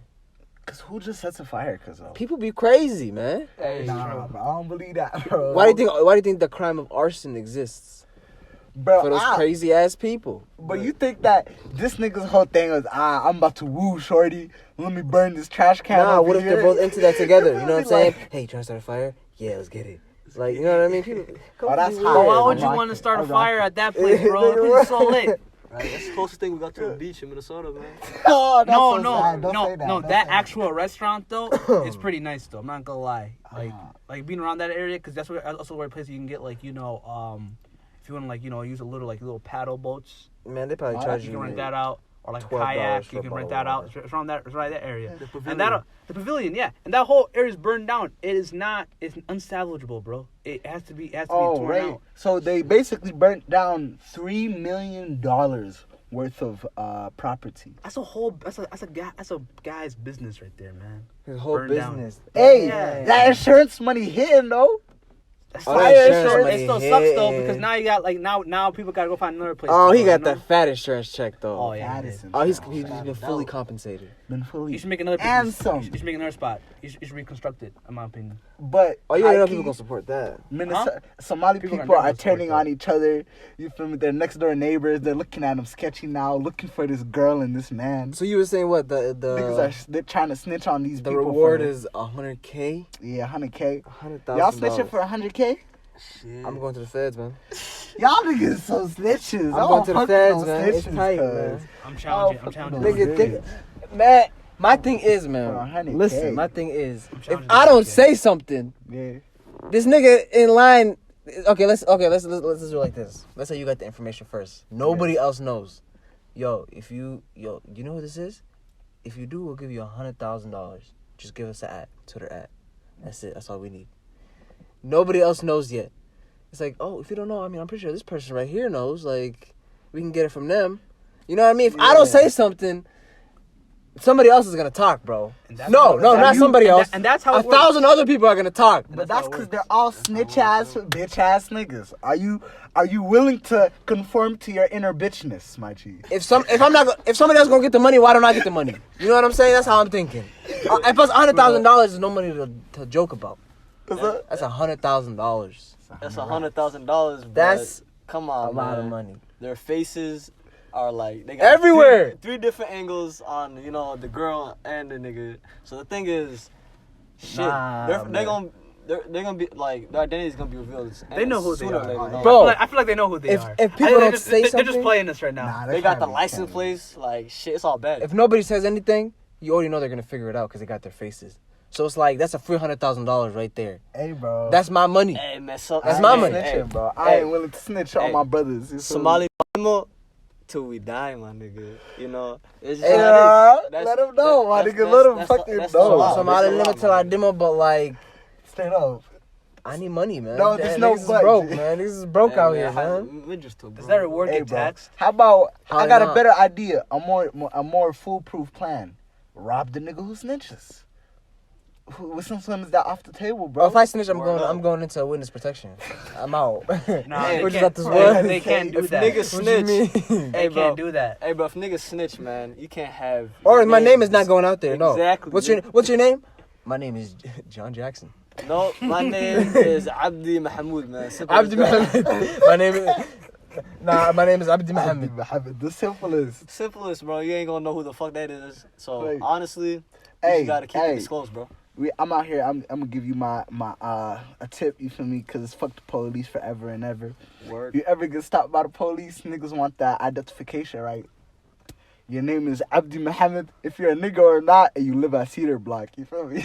Because who just sets a fire? Because People be crazy, man. Hey, nah, bro, I don't believe that, bro. Why do you think the crime of arson exists bro, for those crazy ass people? But you think that this nigga's whole thing was, I'm about to woo shorty. Let me burn this trash can. Nah, over what if here. they're both into that together? You know what I'm saying? Like, Hey, you trying to start a fire? yeah, let's get it. Like, you know what I mean? People, that's be hot. But weird, why would man. you want to start a fire at that place, bro? That place is so lit. Right, that's the closest thing we got to a beach in Minnesota, man. Oh, that's No, so no, sad. Don't no, say that. no. Don't That say actual restaurant though, it's pretty nice though. I'm not gonna lie. Like being around that area, because that's also where a place you can get like if you want to like use a little paddle boats. Man, they probably charge You you. can rent that out, or like a $12 kayak. for You a can rent bottle that of out. water. It's around that area. The pavilion. And that the pavilion, yeah. And that whole area is burned down. It is not. It's unsalvageable, bro. It has to be. It has to be torn right. out. So they basically burnt down $3 million worth of property. That's a guy's business right there, man. His whole Burned down. business. Hey, Yeah. that insurance money hitting though. That's Oh, still, that it insurance still, money it still sucks though hitting. because now you got like now people gotta go find another place. Oh, to he go, got you know? the fat insurance check though. Oh yeah. he Addison. did. Oh, he's been fully compensated. Been fully. You should make another. And some. You should make another spot. You should reconstruct it, in my opinion. But Oh, you know high-key, people gonna support that. Minnesota, Somali People people are are never turning support on each other. You feel me? They're next door neighbors. They're looking at them sketchy now, looking for this girl and this man. So you were saying what They're trying to snitch on these the people. reward for, is $100K, yeah, 100K. $100,000. Y'all snitching for 100K? Shit. I'm going to the feds, man. Y'all niggas so snitches. I'm going to the feds, man. It's Snitches, tight, cuz. man. I'm challenging. I'm fuck challenging. no. Nigga, think, man. My thing is, For man. 100K. Listen, my thing is, if challenging I don't 100K. say something, Yeah. this nigga in line. Let's do it like this. Let's say you got the information first. Nobody else knows. You know who this is? If you do, we'll give you $100,000. Just give us an Twitter ad. That's it. That's all we need. Nobody else knows yet. It's like, oh, if you don't know, I mean, I'm pretty sure this person right here knows. Like, we can get it from them. You know what I mean? If I don't say something, somebody else is gonna talk, bro. Not somebody else. And that's how it works. 1,000 other people are gonna talk. But that's because they're all snitch ass, bitch ass niggas. Are you willing to conform to your inner bitchness, my G? If somebody else gonna get the money, why don't I get the money? You know what I'm saying? That's how I'm thinking. And plus, $100,000 is no money to joke about. That's $100,000. That's $100,000. That's come on, a lot of man. money. Their faces are like they got Everywhere. three different angles on the girl and the nigga. So the thing is, shit, Nah, they're man. gonna be like their identity is gonna be revealed. They know who they sooner or are. later, no? Bro. I feel like they know who they are. If I people think don't they're say they're just something- playing us right now. Nah, They got the license plates. Like shit, it's all bad. If nobody says anything, you already know they're gonna figure it out because they got their faces. So it's like that's a $300,000 right there. Hey, bro. That's my money. Hey man, so That's I my ain't money. snitching, bro. I Hey. ain't willing to snitch on Hey. my brothers. You feel me? Somali till we die, my nigga. You know, it's just Hey, how it is. let them know, my that's- nigga. Let them that's- fucking that's know. the law. So I'm That's out of the limit law, till I man. demo, but like Straight up. I need money, man. No, there's no niggas is but. broke, man. Niggas is broke Hey, out man, here, how- man. we're just too Does broke. that reward Hey, get bro. taxed? How about How I they got a not? better idea, a more foolproof plan. Rob the nigga who snitches. With some is that off the table, bro? Bro, if I snitch, Word up. I'm going into witness protection. I'm out. Nah, Hey, they we just can't- got this they- word. They can't do If that. niggas What you snitch, mean? They hey, bro. can't do that. Hey, bro, if niggas snitch, man, you can't have. Or your my name is not going out there. No. Exactly. What's your name? My name is John Jackson. No, my name is Abdi Mahmoud, man. Simple as Abdi that. Mohammed. My name is Abdi Mohammed. The simplest. Simplest, bro. You ain't gonna know who the fuck that is. So Right. honestly, you Hey, just gotta keep hey. it disclosed, bro. I'm out here. I'm gonna give you my a tip. You feel me? Cause it's fuck the police forever and ever. Word. You ever get stopped by the police? Niggas want that identification, right? Your name is Abdi Mohammed. If you're a nigga or not, and you live at Cedar Block, you feel me?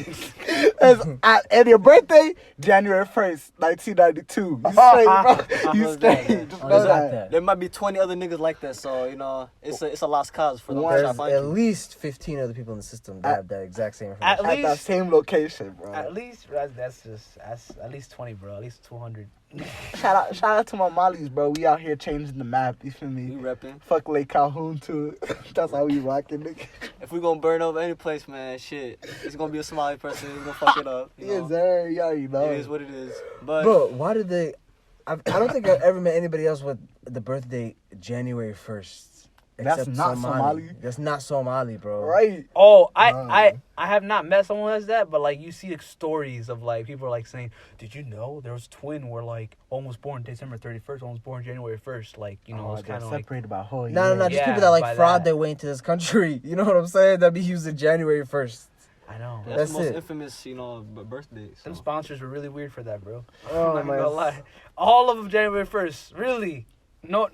And your birthday, January 1st, 1992. You straight, bro. You What's straight. that? Just Oh, know is that. that? There might be 20 other niggas like that, so you know it's a lost cause for them to try to There's find at you. least 15 other people in the system that have that exact same At information. At that least- same location, bro. At least that's at least 20, bro. At least 200. Shout out to my Mollies, bro. We out here changing the map. You feel We me? repping. Fuck Lake Calhoun too. That's how we rocking, nigga. If we gonna burn up any place, man, shit, it's gonna be a Somali person who's gonna fuck it up. You know? Yes, sir. You already know. It is what it is. But Bro, why did they... I don't think I've ever met anybody else with the birthday January 1st. That's except not Somali. That's not Somali, bro. Right. Oh, No. I have not met someone who has that, but like you see like, stories of like people are like saying, "Did you know there was twin where like one was born December 31st, one was born January 1st?" Like you know, Oh, it's they're kind of like separated by whole No, year. just Yeah, people that like by fraud that. their way into this country. You know what I'm saying? That be using January 1st. I know. That's the most it. infamous, birthday. Them So. sponsors were really weird for that, bro. Oh, I'm not my gonna lie. All of them January 1st. Really? No,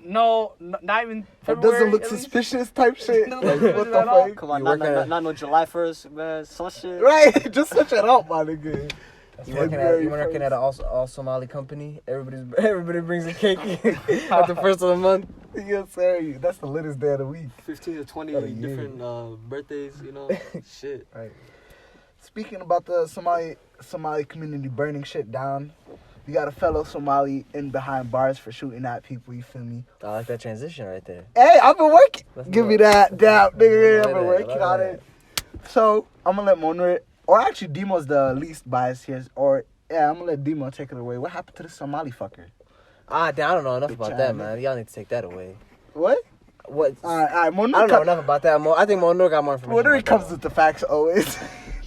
not even It February. doesn't look at least? suspicious type shit. No, Like, no, what no, the at all. fuck? Come on, You not working no July 1st, man. Some shit. Right, just switch it up, my nigga. You working at an all Somali company? Everybody brings a cake at the first of the month. Yes, sir. That's the latest day of the week. 15 to 20 Got a year. different birthdays, shit. Right. Speaking about the Somali community burning shit down, we got a fellow Somali in behind bars for shooting at people. You feel me? I like that transition right there. Hey, I've been working. Let's Give go. me that dap, nigga. I I've like been that, working I on like it. So I'm gonna let Mohamed Noor, or actually Demo's the least biased here, I'm gonna let Demo take it away. What happened to the Somali fucker? I don't know enough Bitch about ass that, nigga. man. Y'all need to take that away. What? What? All right, Mohamed I Noor don't know enough about that. I think Mohamed Noor got more information. Mohamed Noor about comes that. with the facts always.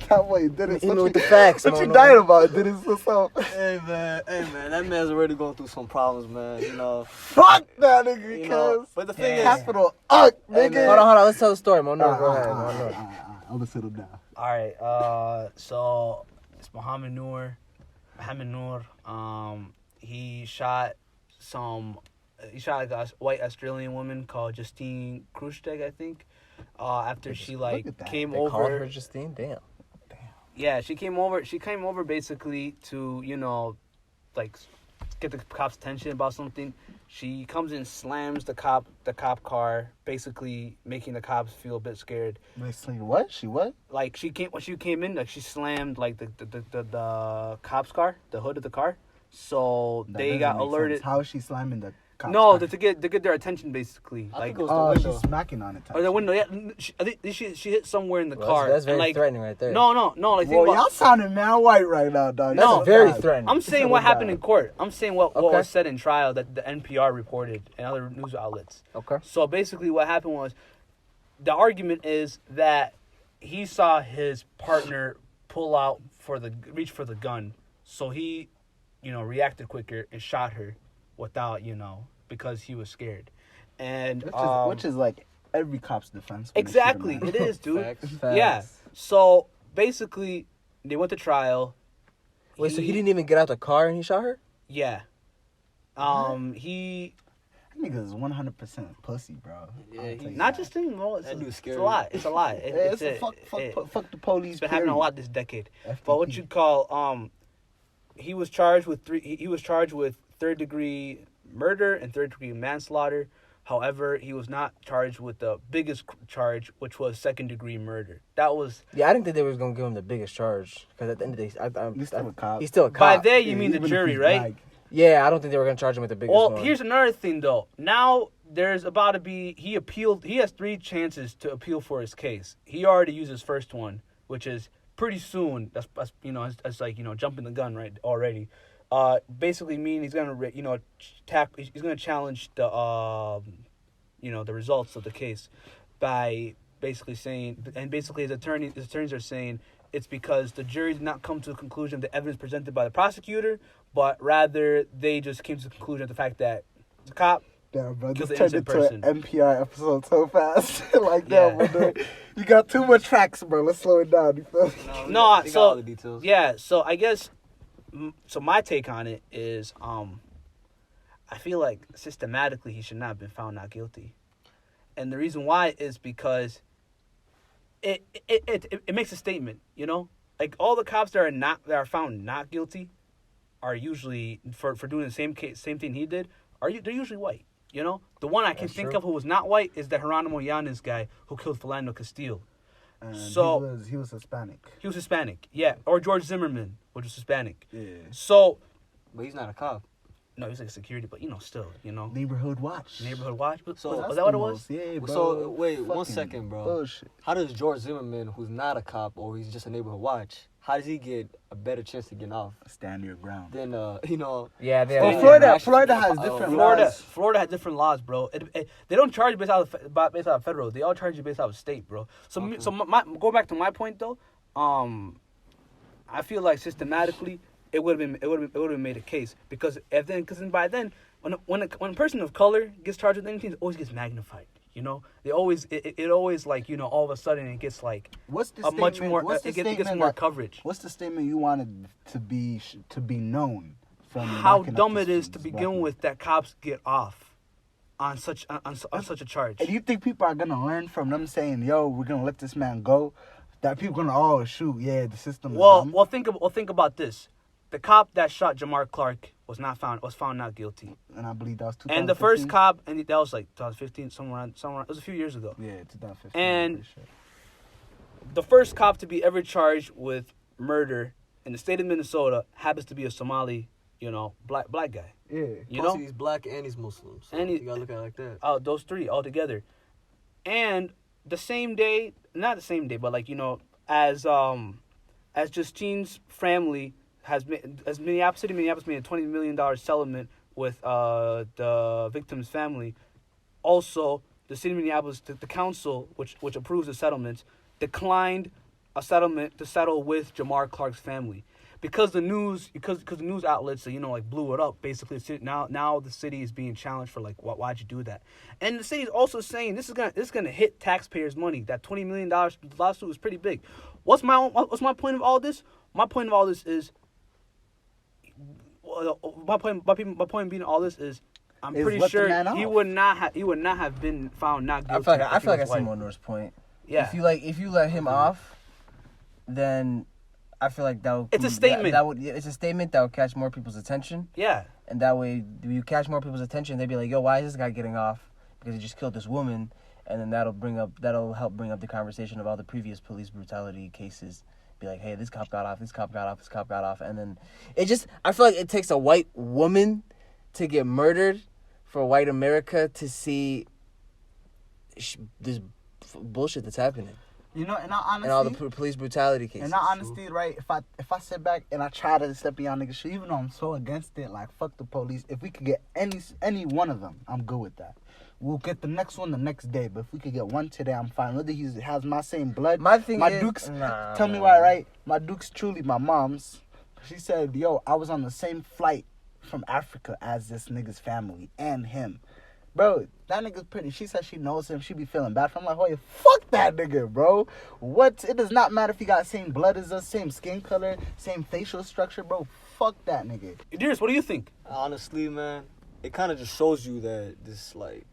That way, did it. Hit me with the facts, What you Mohamed dying Noor. about? Did it so? Hey man, that man's already going through some problems, man. Fuck that nigga, cuz. But the thing Capital Uck, Hey, nigga. man. Hold on. Let's tell the story. Mohamed Noor, go ahead. Mohamed Noor. I'm gonna settle down. All right. So it's Mohamed Noor. He shot like a white Australian woman called Justine Krustek, I think. After she Look at that. came They called her over. Justine. Damn. Yeah, she came over basically to like get the cops' attention about something. She comes in, slams the cop car, basically making the cops feel a bit scared. Basically, what? She what? Like when she came in, like she slammed like the cops' car, the hood of the car. So That they doesn't got make alerted. sense. How is she slamming the cops? No, car? to get their attention basically. I Like think it was the Oh, window. she's smacking on it. type or the shit. window. Yeah, I think she hit somewhere in the Well, car. That's and, very like, threatening right there. No. Like Well, think y'all about. sounding mad white right now, dog. No, That's very bad. threatening. I'm saying what happened in court. I'm saying what Okay. was said in trial that the NPR reported and other news outlets. Okay. So basically, what happened was, the argument is that he saw his partner reach for the gun, so he, reacted quicker and shot her without, because he was scared, and Which is like every cop's defense. when they shoot a exactly man. it is, dude. Facts. Yeah. So basically, they went to trial. Wait, so he didn't even get out the car and he shot her? Yeah. He. That nigga is 100% pussy, bro. Yeah, I'll tell you Not that. just him, no, it's That dude's it's scary. a lot. It's a lot. Yeah, fuck the police. It's been happening a period. lot this decade. FTP. But what you call he was charged with third degree murder and third degree manslaughter. However, he was not charged with the biggest charge, which was second degree murder. That was Yeah, I didn't think they was gonna give him the biggest charge because at the end of the day, He's still a cop. He's still a cop. by there you Yeah, mean the even if jury, he's right? black. Yeah, I don't think they were gonna charge him with the biggest Well, one. here's another thing though. Now there's about to be he appealed. He has 3 chances to appeal for his case. He already used his first one, which is pretty soon. That's it's like jumping the gun right already. Basically mean he's gonna he's gonna challenge the the results of the case by basically saying, and basically his attorneys are saying it's because the jury did not come to a conclusion of the evidence presented by the prosecutor, but rather they just came to the conclusion of the fact that the cop Damn, bro, Kill this the turned innocent into an NPR episode so fast. Like, Yeah. damn, bro, you got too much facts, bro. Let's slow it down. You feel me? No, they got so- all the details. Yeah, so I guess, so my take on it is, I feel like systematically he should not have been found not guilty. And the reason why is because it makes a statement, Like all the cops that are found not guilty are usually, for doing the same thing he did, they're usually white, The one I can That's think true. of who was not white is the Geronimo Yanez guy who killed Philando Castile. And So- he was Hispanic. He was Hispanic, yeah. Or George Zimmerman, which was Hispanic. Yeah. So, But he's not a cop. no, he was like security, but still, Neighborhood watch. neighborhood watch. But, So was That's that what the it was? most- Yeah, bro. So, wait, one Fucking second, bro. Bullshit. How does George Zimmerman, who's not a cop or he's just a neighborhood watch, how does he get a better chance to get off Stand your ground. than Yeah, they Well, Yeah. Florida has Oh, different Florida, laws. Florida had different laws, bro. They don't charge you based out of federal. They all charge you based out of state, bro. So, Okay. going back to my point though, I feel like systematically it would have made a case because by then when a person of color gets charged with anything, it always gets magnified. You know, they always it always like, you know, all of a sudden it gets like What's the a much statement- more what's the it gets statement more that- coverage. What's the statement you wanted to be known from? How knocking up dumb this- it is to this begin black with that cops get off on such a charge. And you think people are gonna learn from them saying, "Yo, we're gonna let this man go"? That people gonna shoot, yeah, the system. Is dumb. Well, think about this. The cop that shot Jamar Clark was found not guilty. And I believe that was 2015. And the first cop, and that was like 2015, somewhere around. It was a few years ago. Yeah, 2015. And I'm pretty sure. the first cop to be ever charged with murder in the state of Minnesota happens to be a Somali, you know, black guy. Yeah. You Plus, know, he's black and he's Muslim. So And he- you gotta look at it like that. those three all together. And the same day, not the same day, but like, you know, as Justine's family has made, as Minneapolis made a $20 million settlement with the victim's family. Also, the city of Minneapolis, the council, which approves the settlements, declined a settlement to settle with Jamar Clark's family. Because the news outlets, you know, like blew it up. Basically, now the city is being challenged for like, why'd you do that? And the city is also saying this is gonna hit taxpayers' money. That $20 million lawsuit is pretty big. What's my point of all this? My point of all this is, my point being all this is, I'm Is pretty let the sure man he off. would not have been found not I guilty. feel like if he I was see white. Mohamed Noor's point. Yeah. If you let him off, then I feel like that would. It's a statement. It's a statement that would catch more people's attention, Yeah. and that way you catch more people's attention. They'd be like, "Yo, why is this guy getting off? Because he just killed this woman," and then that'll help bring up the conversation of all the previous police brutality cases. Be like, "Hey, this cop got off. This cop got off. This cop got off," and then I feel like it takes a white woman to get murdered for white America to see this bullshit that's happening. You know, and I honestly, And all the police brutality cases. and I honestly, right, if I sit back and I try to step beyond niggas shit, even though I'm so against it, like, fuck the police, if we could get any one of them, I'm good with that. We'll get the next one the next day, but if we could get one today, I'm fine. Whether he has my same blood, My thing is, Duke's, nah, tell me why, right? My Duke's truly my mom's. She said, yo, I was on the same flight from Africa as this nigga's family and him. Bro, that nigga's pretty. She said she knows him. She be feeling bad for him. I'm like, oh, yeah, fuck that nigga, bro. What? It does not matter if he got same blood as us, same skin color, same facial structure, bro. Fuck that nigga. Idris, what do you think? Honestly, man, it kind of just shows you that this, like,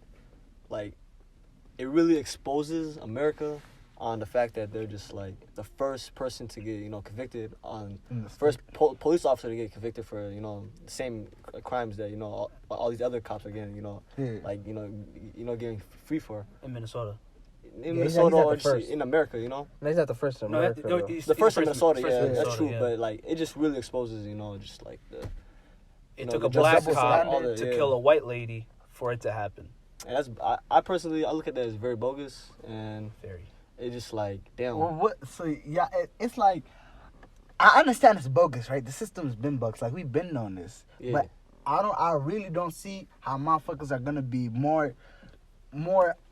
it really exposes America on the fact that they're just, like, the first person to get, you know, convicted on, first police officer to get convicted for, you know, the same crimes that, you know, all these other cops are getting, you know, like, you know, getting free for. In Minnesota. In Yeah, he's Minnesota not the or just first. in America, you know? No, he's not the first in America. though. he's The first in first Minnesota, first yeah, in that's Minnesota, true. yeah. But, like, it just really exposes, you know, just, like, the... It know, took the a black justice cop standard, to yeah. kill a white lady for it to happen. And that's... I personally, I look at that as very bogus, and Very. it's just, like, damn. Well, what? So, yeah, it's like, I understand it's bogus, right? The system's been bogus. Like, we've been on this. Yeah. But I really don't see how motherfuckers are going to be more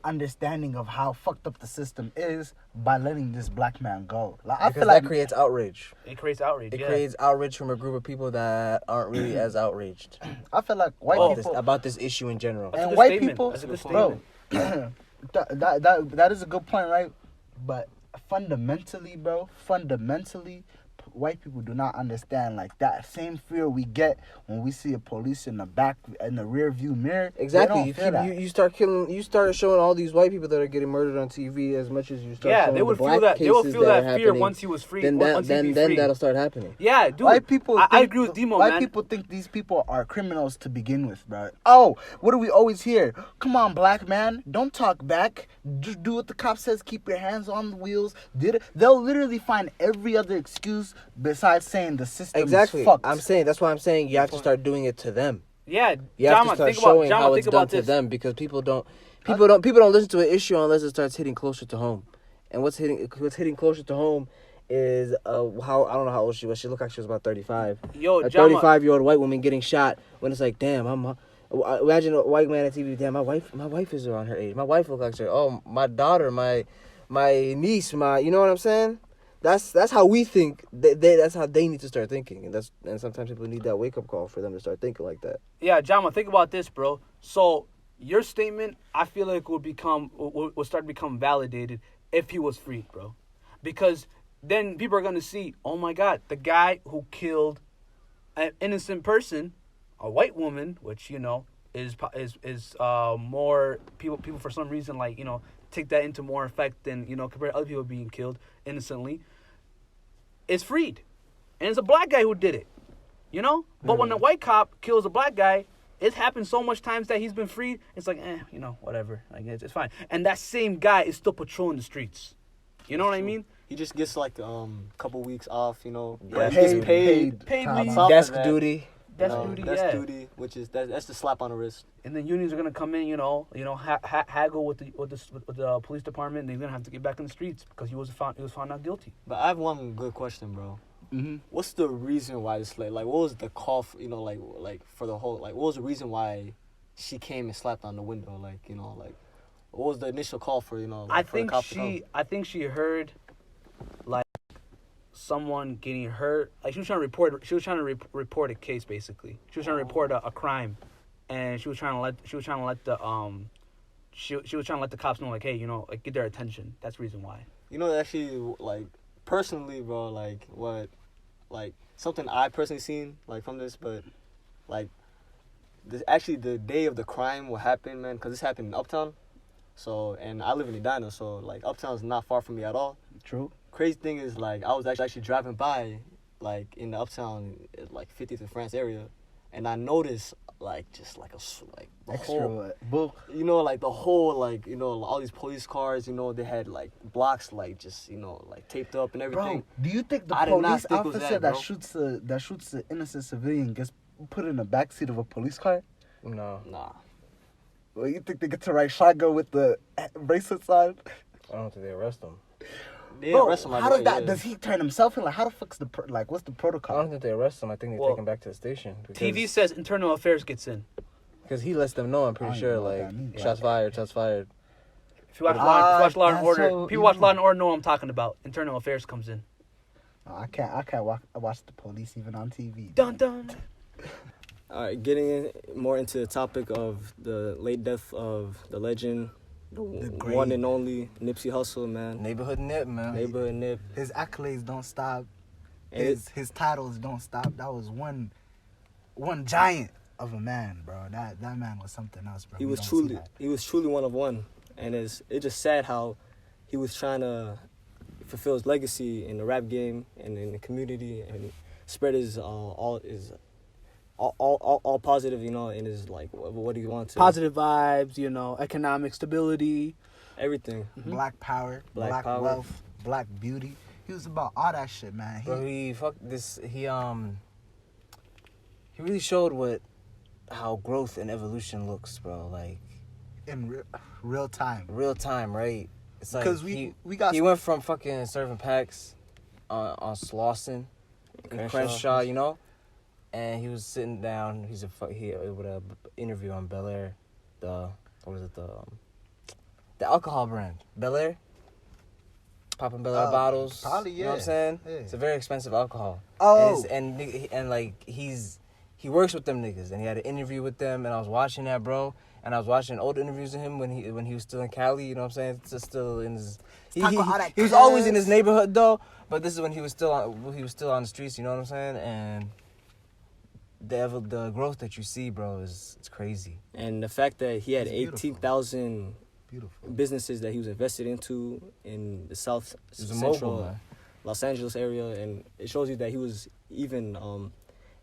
understanding of how fucked up the system is by letting this black man go. Like, I Because feel like that creates outrage. It creates outrage. It yeah. creates outrage from a group of people that aren't really as outraged I feel like white people about this issue in general. That's a and good white statement. people, That's a good bro. statement. that is a good point, right? But fundamentally, bro, white people do not understand like that same fear we get when we see a police in the rear view mirror. Exactly. They don't feel that. You start showing all these white people that are getting murdered on TV as much as you start Yeah, showing they would the feel black that. They would cases feel that that are fear happening. once he was free. Then once he be free. that'll start happening. Yeah, dude. White people, I agree with Demo, white man. people think these people are criminals to begin with, bro. Oh, what do we always hear? Come on, black man, don't talk back. Just do what the cop says. Keep your hands on the wheels. They'll literally find every other excuse besides saying the system Exactly. is fucked. That's why I'm saying you have to start doing it to them. Yeah, You have Jama, to start think about, showing Jama, how think it's done about to this. them because people don't listen to an issue unless it starts hitting closer to home. And what's hitting closer to home is how I don't know how old she was. She looked like she was about 35. Yo, A Jama, 35-year-old white woman getting shot when it's like, damn, imagine a white man on TV. Damn, my wife is around her age. My wife looks like her. Oh, my daughter, my niece, you know what I'm saying? That's how we think. That's how they need to start thinking, and sometimes people need that wake up call for them to start thinking like that. Yeah, Jama, think about this, bro. So your statement, I feel like will start to become validated if he was freed, bro. Because then people are gonna see, oh my God, the guy who killed an innocent person, a white woman, which is more people for some reason take that into more effect than compared to other people being killed innocently, is freed, and it's a black guy who did it, But when a white cop kills a black guy, it's happened so much times that he's been freed. It's like, whatever. Like it's fine. And that same guy is still patrolling the streets. You know what I mean? He just gets like couple weeks off, Yeah, he gets paid leave. Desk duty. Desk duty, which is that's the slap on the wrist. And then unions are gonna come in, haggle with the police department. And they're gonna have to get back in the streets because he was found not guilty. But I have one good question, bro. Mm-hmm. What's the reason why this like what was the call for, like for the whole what was the reason why she came and slapped on the window, what was the initial call for I for the think cop to come? I think she heard like someone getting hurt. Like she was trying to report a case basically. She was trying to report a crime, and she was trying to let the cops know, like, hey, get their attention. That's the reason why. Actually, personally, bro, something I personally seen from this, but this actually the day of the crime what happened, man, because this happened in Uptown. So, and I live in Edina, so Uptown's not far from me at all. True. Crazy thing is I was actually driving by in the Uptown 50th and France area, and I noticed the Extra whole book. the whole all these police cars, they had blocks taped up and everything. Bro, do you think the I did not police think it was officer that, that shoots the innocent civilian gets put in the backseat of a police car? No. Nah. Well, you think they get to ride shotgun with the bracelets on? I don't think they arrest him. They Bro, arrest him right how does away, that? yeah. Does he turn himself in? How the fuck's what's the I protocol? don't think they arrest him. I think they take him back to the station. TV says internal affairs gets in. Because he lets them know, I'm I pretty don't sure, know what that means. shots fired, shots fired. If you watch Law and that's Order, so people watch easy. Law and Order know what I'm talking about. Internal affairs comes in. I can't watch the police even on TV. Dun dun. All right, getting more into the topic of the late death of the legend, the great- one and only Nipsey Hussle, man. Neighborhood Nip, man. Neighborhood Nip. His accolades don't stop. And His titles don't stop. That was one giant of a man, bro. That man was something else, bro. he We was don't see truly that. he was truly one of one, and it's just sad how he was trying to fulfill his legacy in the rap game and in the community and spread his all positive, in his what he wanted to. Positive vibes, economic stability. Everything. Black power, black power. wealth, black beauty. He was about all that shit, man. Bro, he really showed how growth and evolution looks, bro. In real time. Real time, right? It's like 'Cause we got he went from fucking serving packs on Slauson and Crenshaw, and he was sitting down. He with a interview on Bel Air, the alcohol brand Bel Air, popping Bel Air bottles. probably, You know what I'm yeah. saying? Yeah. It's a very expensive alcohol. Oh. And he works with them niggas, and he had an interview with them, and I was watching that, bro. And I was watching old interviews of him when he was still in Cali. You know what I'm saying? It's still in his. He was always in his neighborhood though, but this is when he was still on the streets. You know what I'm saying? And the growth that you see, bro, it's crazy. And the fact that he had It's beautiful. 18,000 beautiful. businesses that he was invested into in the South He was a Central mogul, man. Los Angeles area, and it shows you that he was even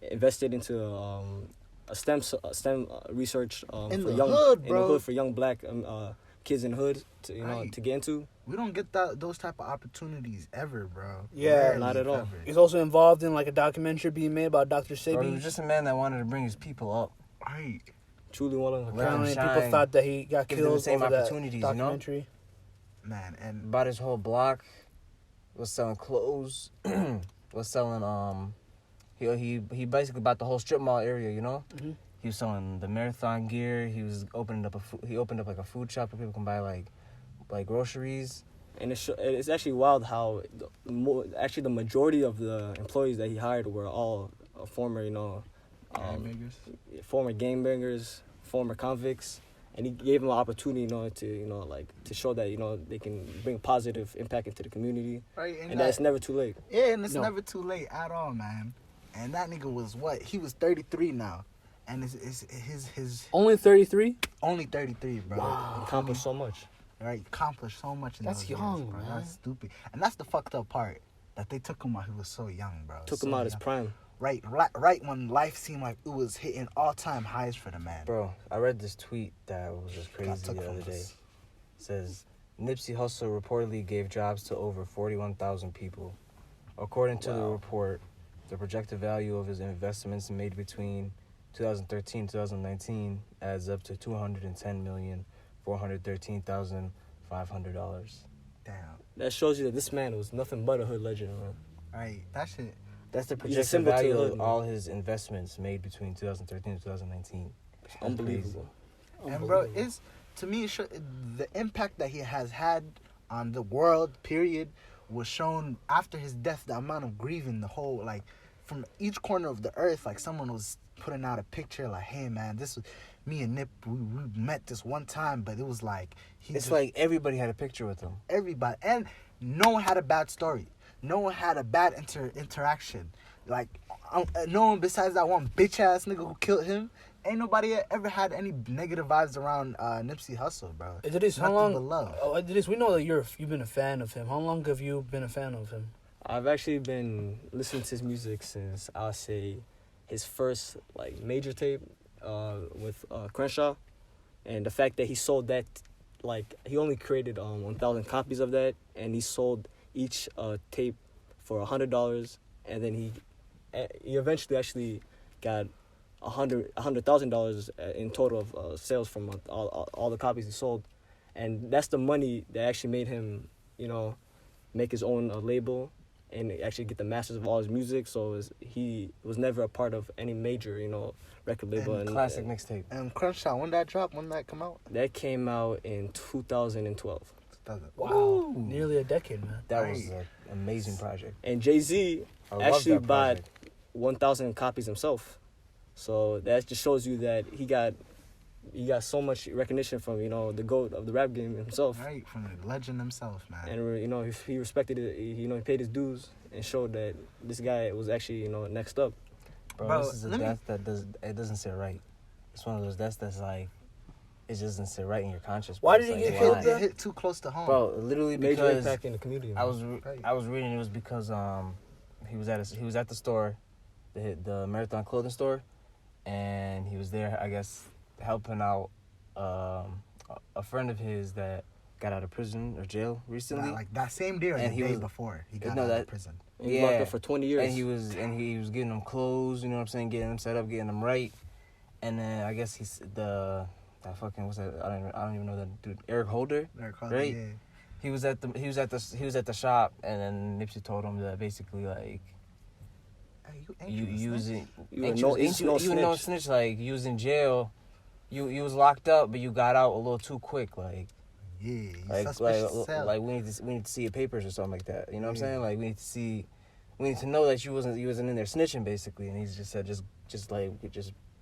invested into a STEM research In for the young hood, in the bro. hood for young black kids in the hood to Right. to get into. We don't get those type of opportunities ever, bro. Yeah, Rarely, not at if all. ever. He's also involved in a documentary being made about Dr. Bro, he Sebi. was just a man that wanted to bring his people up. Right. Truly one of Let him Apparently, people shine. thought that he got Give them the killed same over that opportunities, you know? documentary. Man, and Bought his whole block. Was selling clothes. Was selling he basically bought the whole strip mall area. Mm-hmm. He was selling the marathon gear. He was opened up a food shop where people can buy like groceries. And it's actually wild how the majority of the employees that he hired were all former, former gangbangers, former convicts, and he gave them an opportunity, to show that, they can bring positive impact into the community, Right, and that it's never too late. Yeah, and it's No. never too late at all, man. And that nigga was what? He was 33 now, and his Only 33. only 33, bro. Wow. Accomplished so much. Right, accomplished so much. In That's those young, years, bro. man. That's stupid, and that's the fucked up part. That they took him while he was so young, bro. Took so him out his young. prime. Right when life seemed like it was hitting all-time highs for the man. Bro, I read this tweet that was just Got crazy took the from other day. us. It says, Nipsey Hussle reportedly gave jobs to over 41,000 people. According to the report, the projected value of his investments made between 2013 and 2019 adds up to $210,413,500. Damn. That shows you that this man was nothing but a hood legend, man. Right, that shit. That's the He's a projected symbol to value the of hood, man. all his investments made between 2013 and 2019. It's unbelievable. And bro, it's to me, the impact that he has had on the world, period, was shown after his death. The amount of grieving, the whole like, from each corner of the earth, like someone was putting out a picture, like, "Hey man, this was me and Nip. We met this one time, but it was like It's like everybody had a picture with him. everybody, and no one had a bad story. No one had a bad interaction. Like, no one besides that one bitch ass nigga who killed him. Ain't nobody ever had any negative vibes around Nipsey Hussle, bro. Idris, how Nothing long? but love. Oh, Idris, we know that you've been a fan of him. How long have you been a fan of him? I've actually been listening to his music since, I'll say, his first major tape with Crenshaw, and the fact that he sold that, he only created 1,000 copies of that, and he sold each tape for $100, and then he eventually actually got $100,000 in total of sales from all the copies he sold, and that's the money that actually made him, make his own label and actually get the masters of all his music. So he was never a part of any major, record label. And Classic mixtape. And Crenshaw, when that dropped, when that come out? That came out in 2012. Wow, nearly a decade, man. That was an amazing project. And Jay-Z I love actually that bought project. 1,000 copies himself. So that just shows you that he got so much recognition from, the GOAT of the rap game himself. Right, from the legend himself, man. And, he respected it. He paid his dues and showed that this guy was actually, next up. Bro, this is a death that doesn't sit right. It's one of those deaths that's like, it just doesn't sit right in your conscience. Why bro. did he It's get like, killed why? then? It hit too close to home. Bro, literally Major because impact in the community. I man. was reading it was because he was at the store, the Marathon clothing store, and he was there, I guess, helping out a friend of his that got out of prison or jail recently. Like that same day or And the he day was- before he got no, out that- of prison. He was locked up for 20 years. And he was getting them clothes, you know what I'm saying, getting them set up, getting them right. And then I guess what's that? I don't even know that dude. Eric Holder, right? Yeah. He was at the shop, and then Nipsey told him that basically like Hey, you using You a no snitch. snitch, like you was in jail, you was locked up, but you got out a little too quick, like. Yeah, you Like, suspicious as hell. we need to see your papers or something like that. You know what I'm saying? Like we need to know that you wasn't in there snitching basically. And he's just said just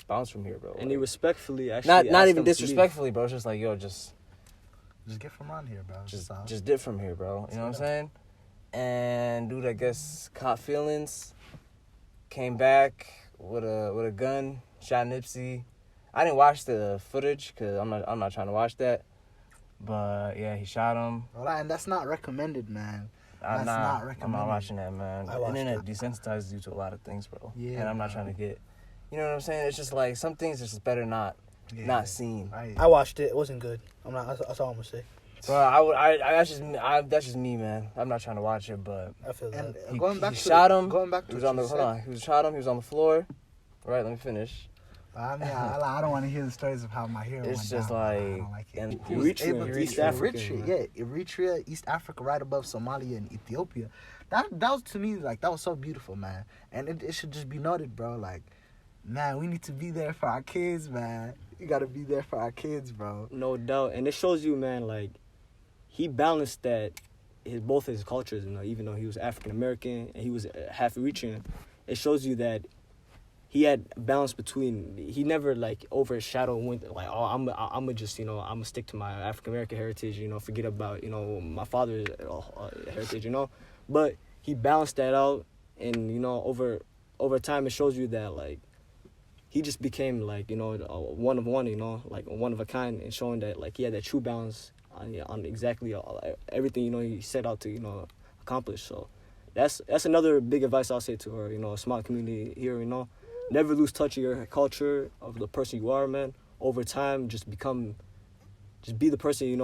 bounce from here, bro. And he respectfully actually not asked even him to leave. disrespectfully, bro. It's just like Just get from around here, bro. just dip from here, bro. You know what I'm saying? And dude, I guess caught feelings, came back with a gun, shot Nipsey. I didn't watch the footage because I'm not trying to watch that. But yeah, he shot him. Well, and that's not recommended, man. I'm not not recommended. watching that, man. I The watched internet it. desensitizes you to a lot of things, bro. Yeah, And I'm not bro. trying to get, you know what I'm saying? It's just like some things are just better not seen. Right. I watched it. It wasn't good. That's all I'm gonna say. Bro, that's just me, man. I'm not trying to watch it, but I feel And that. he he shot him. Going back to he was what on the you hold said, on. He shot him. He was on the floor. Right, let me finish. I mean, I don't want to hear the stories of how my hero It's went just down. I like, don't like it. and He was Eritrea, able to- East Africa, Eritrea, man. yeah, Eritrea, East Africa, right above Somalia and Ethiopia. That was to me like that was so beautiful, man. And it should just be noted, bro. Like, man, we need to be there for our kids, man. You gotta be there for our kids, bro. No doubt. And it shows you, man, like, he balanced both his cultures, even though he was African American and he was half Eritrean. It shows you that he had balance between. He never like overshadowed went like, oh, I'm just I'm gonna stick to my African American heritage. Forget about my father's heritage. But he balanced that out, and over time it shows you that like he just became like one of one. Like one of a kind, and showing that like he had that true balance on exactly everything he set out to accomplish. So that's another big advice I'll say to our small community here. Never lose touch of your culture, of the person you are, man. Over time, just be the person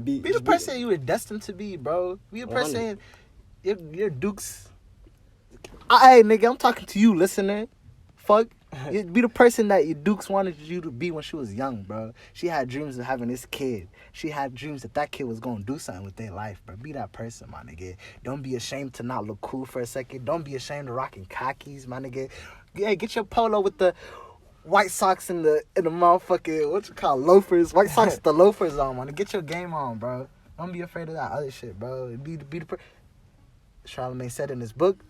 be the person you were destined to be, bro. Be the person. You're Dukes. Hey, nigga, I'm talking to you, listener. Fuck. You be the person that your Dukes wanted you to be when she was young, bro. She had dreams of having this kid. She had dreams that kid was gonna do something with their life, bro. Be that person, my nigga. Don't be ashamed to not look cool for a second. Don't be ashamed of rocking khakis, my nigga. Yeah, get your polo with the white socks and the motherfucking, what you call, loafers. White socks with the loafers on, man. Get your game on, bro. Don't be afraid of that other shit, bro. Be the person. Charlamagne said in his book,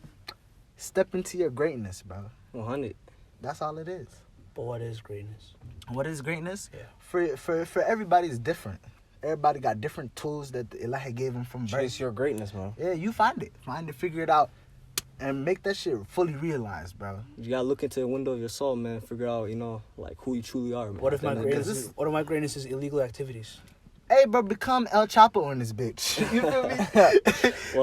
step into your greatness, bro. 100. That's all it is. But what is greatness? What is greatness? Yeah. For everybody, it's different. Everybody got different tools that Elijah gave them from birth. Chase your greatness, man. Yeah, you find it, figure it out, and make that shit fully realized, bro. You gotta look into the window of your soul, man. Figure out, like who you truly are, man. What if my greatness is illegal activities? Hey, bro, become El Chapo in this bitch. You feel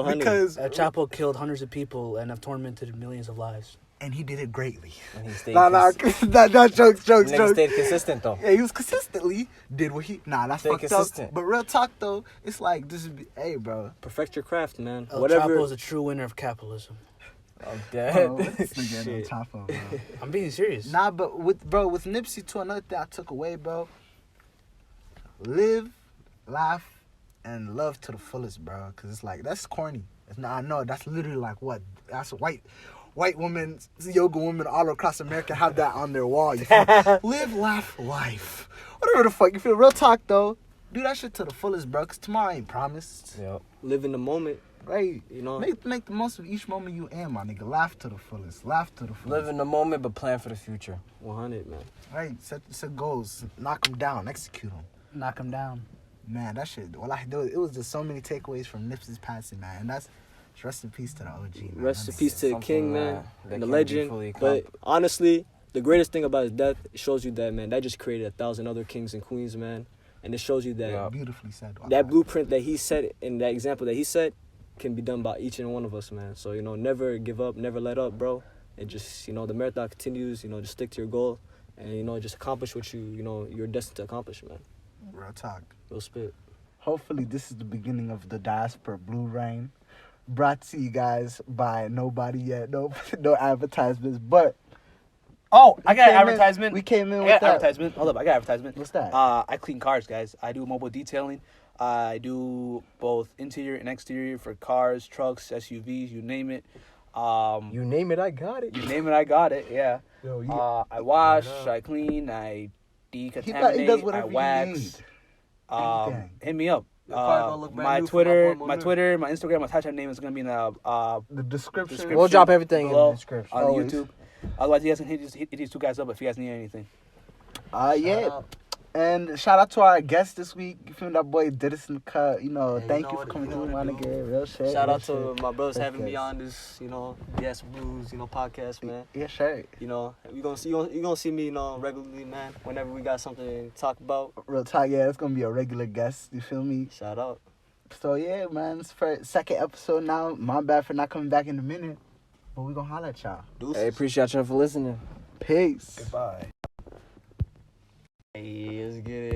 me? Because El Chapo killed hundreds of people and have tormented millions of lives. And he did it greatly. And he stayed jokes. Nigga stayed consistent, though. Yeah, he was consistently did what he... that's stayed fucked consistent. up. But real talk, though, it's like, hey, bro. Perfect your craft, man. El Chapo is a true winner of capitalism. I'm dead. This nigga El Chapo, bro. I'm being serious. Nah, but with Nipsey, too, another thing I took away, bro. Live, laugh, and love to the fullest, bro. Because it's like, that's corny. I know, that's literally like what? That's white women, yoga women all across America have that on their wall. You feel? Live, laugh, life. Whatever the fuck. You feel? Real talk, though. Do that shit to the fullest, bro. Because tomorrow ain't promised. Yep. Live in the moment. Right. Make the most of each moment you in, my nigga. Laugh to the fullest. Live in the moment, but plan for the future. 100, man. Right. Set goals. Knock them down. Execute them. Knock them down. Man, that shit. It was just so many takeaways from Nipsey's passing, man. And that's rest in peace to the OG, man. Rest in peace to the king, man. And the legend. But honestly, the greatest thing about his death, it shows you that, man, that just created 1,000 other kings and queens, man. And it shows you that beautifully said. That blueprint that he set and that example that he set can be done by each and one of us, man. So, never give up, never let up, bro. And just, the marathon continues, just stick to your goal and, just accomplish what you're destined to accomplish, man. Real talk. Real spit. Hopefully this is the beginning of the Diaspora Blue Rain. Brought to you guys by nobody yet. No advertisements, but... Oh, I got an advertisement. We came in with that. Advertisement. Hold up, I got advertisement. What's that? I clean cars, guys. I do mobile detailing. I do both interior and exterior for cars, trucks, SUVs, you name it. You name it, I got it. You name it, I got it. Yeah. Yo, I wash, I clean, I decontaminate, I wax. Hit me up. My Twitter, my Instagram, my Snapchat name is gonna be in the description. We'll drop everything in the description on YouTube. Otherwise, you guys can hit these two guys up if you guys need anything. Yeah. And shout out to our guest this week. You feel that boy did this in the cut. Thank you for coming through, my nigga. Real shit. Shout out to my brothers having me on this, Diaspora Blues, podcast, man. Yeah, sure. You gonna see me, regularly, man. Whenever we got something to talk about. Real talk, yeah. It's gonna be a regular guest. You feel me? Shout out. So yeah, man. It's for second episode now. My bad for not coming back in a minute, but we gonna holler at y'all. Hey, appreciate y'all for listening. Peace. Goodbye. Hey, let's get it.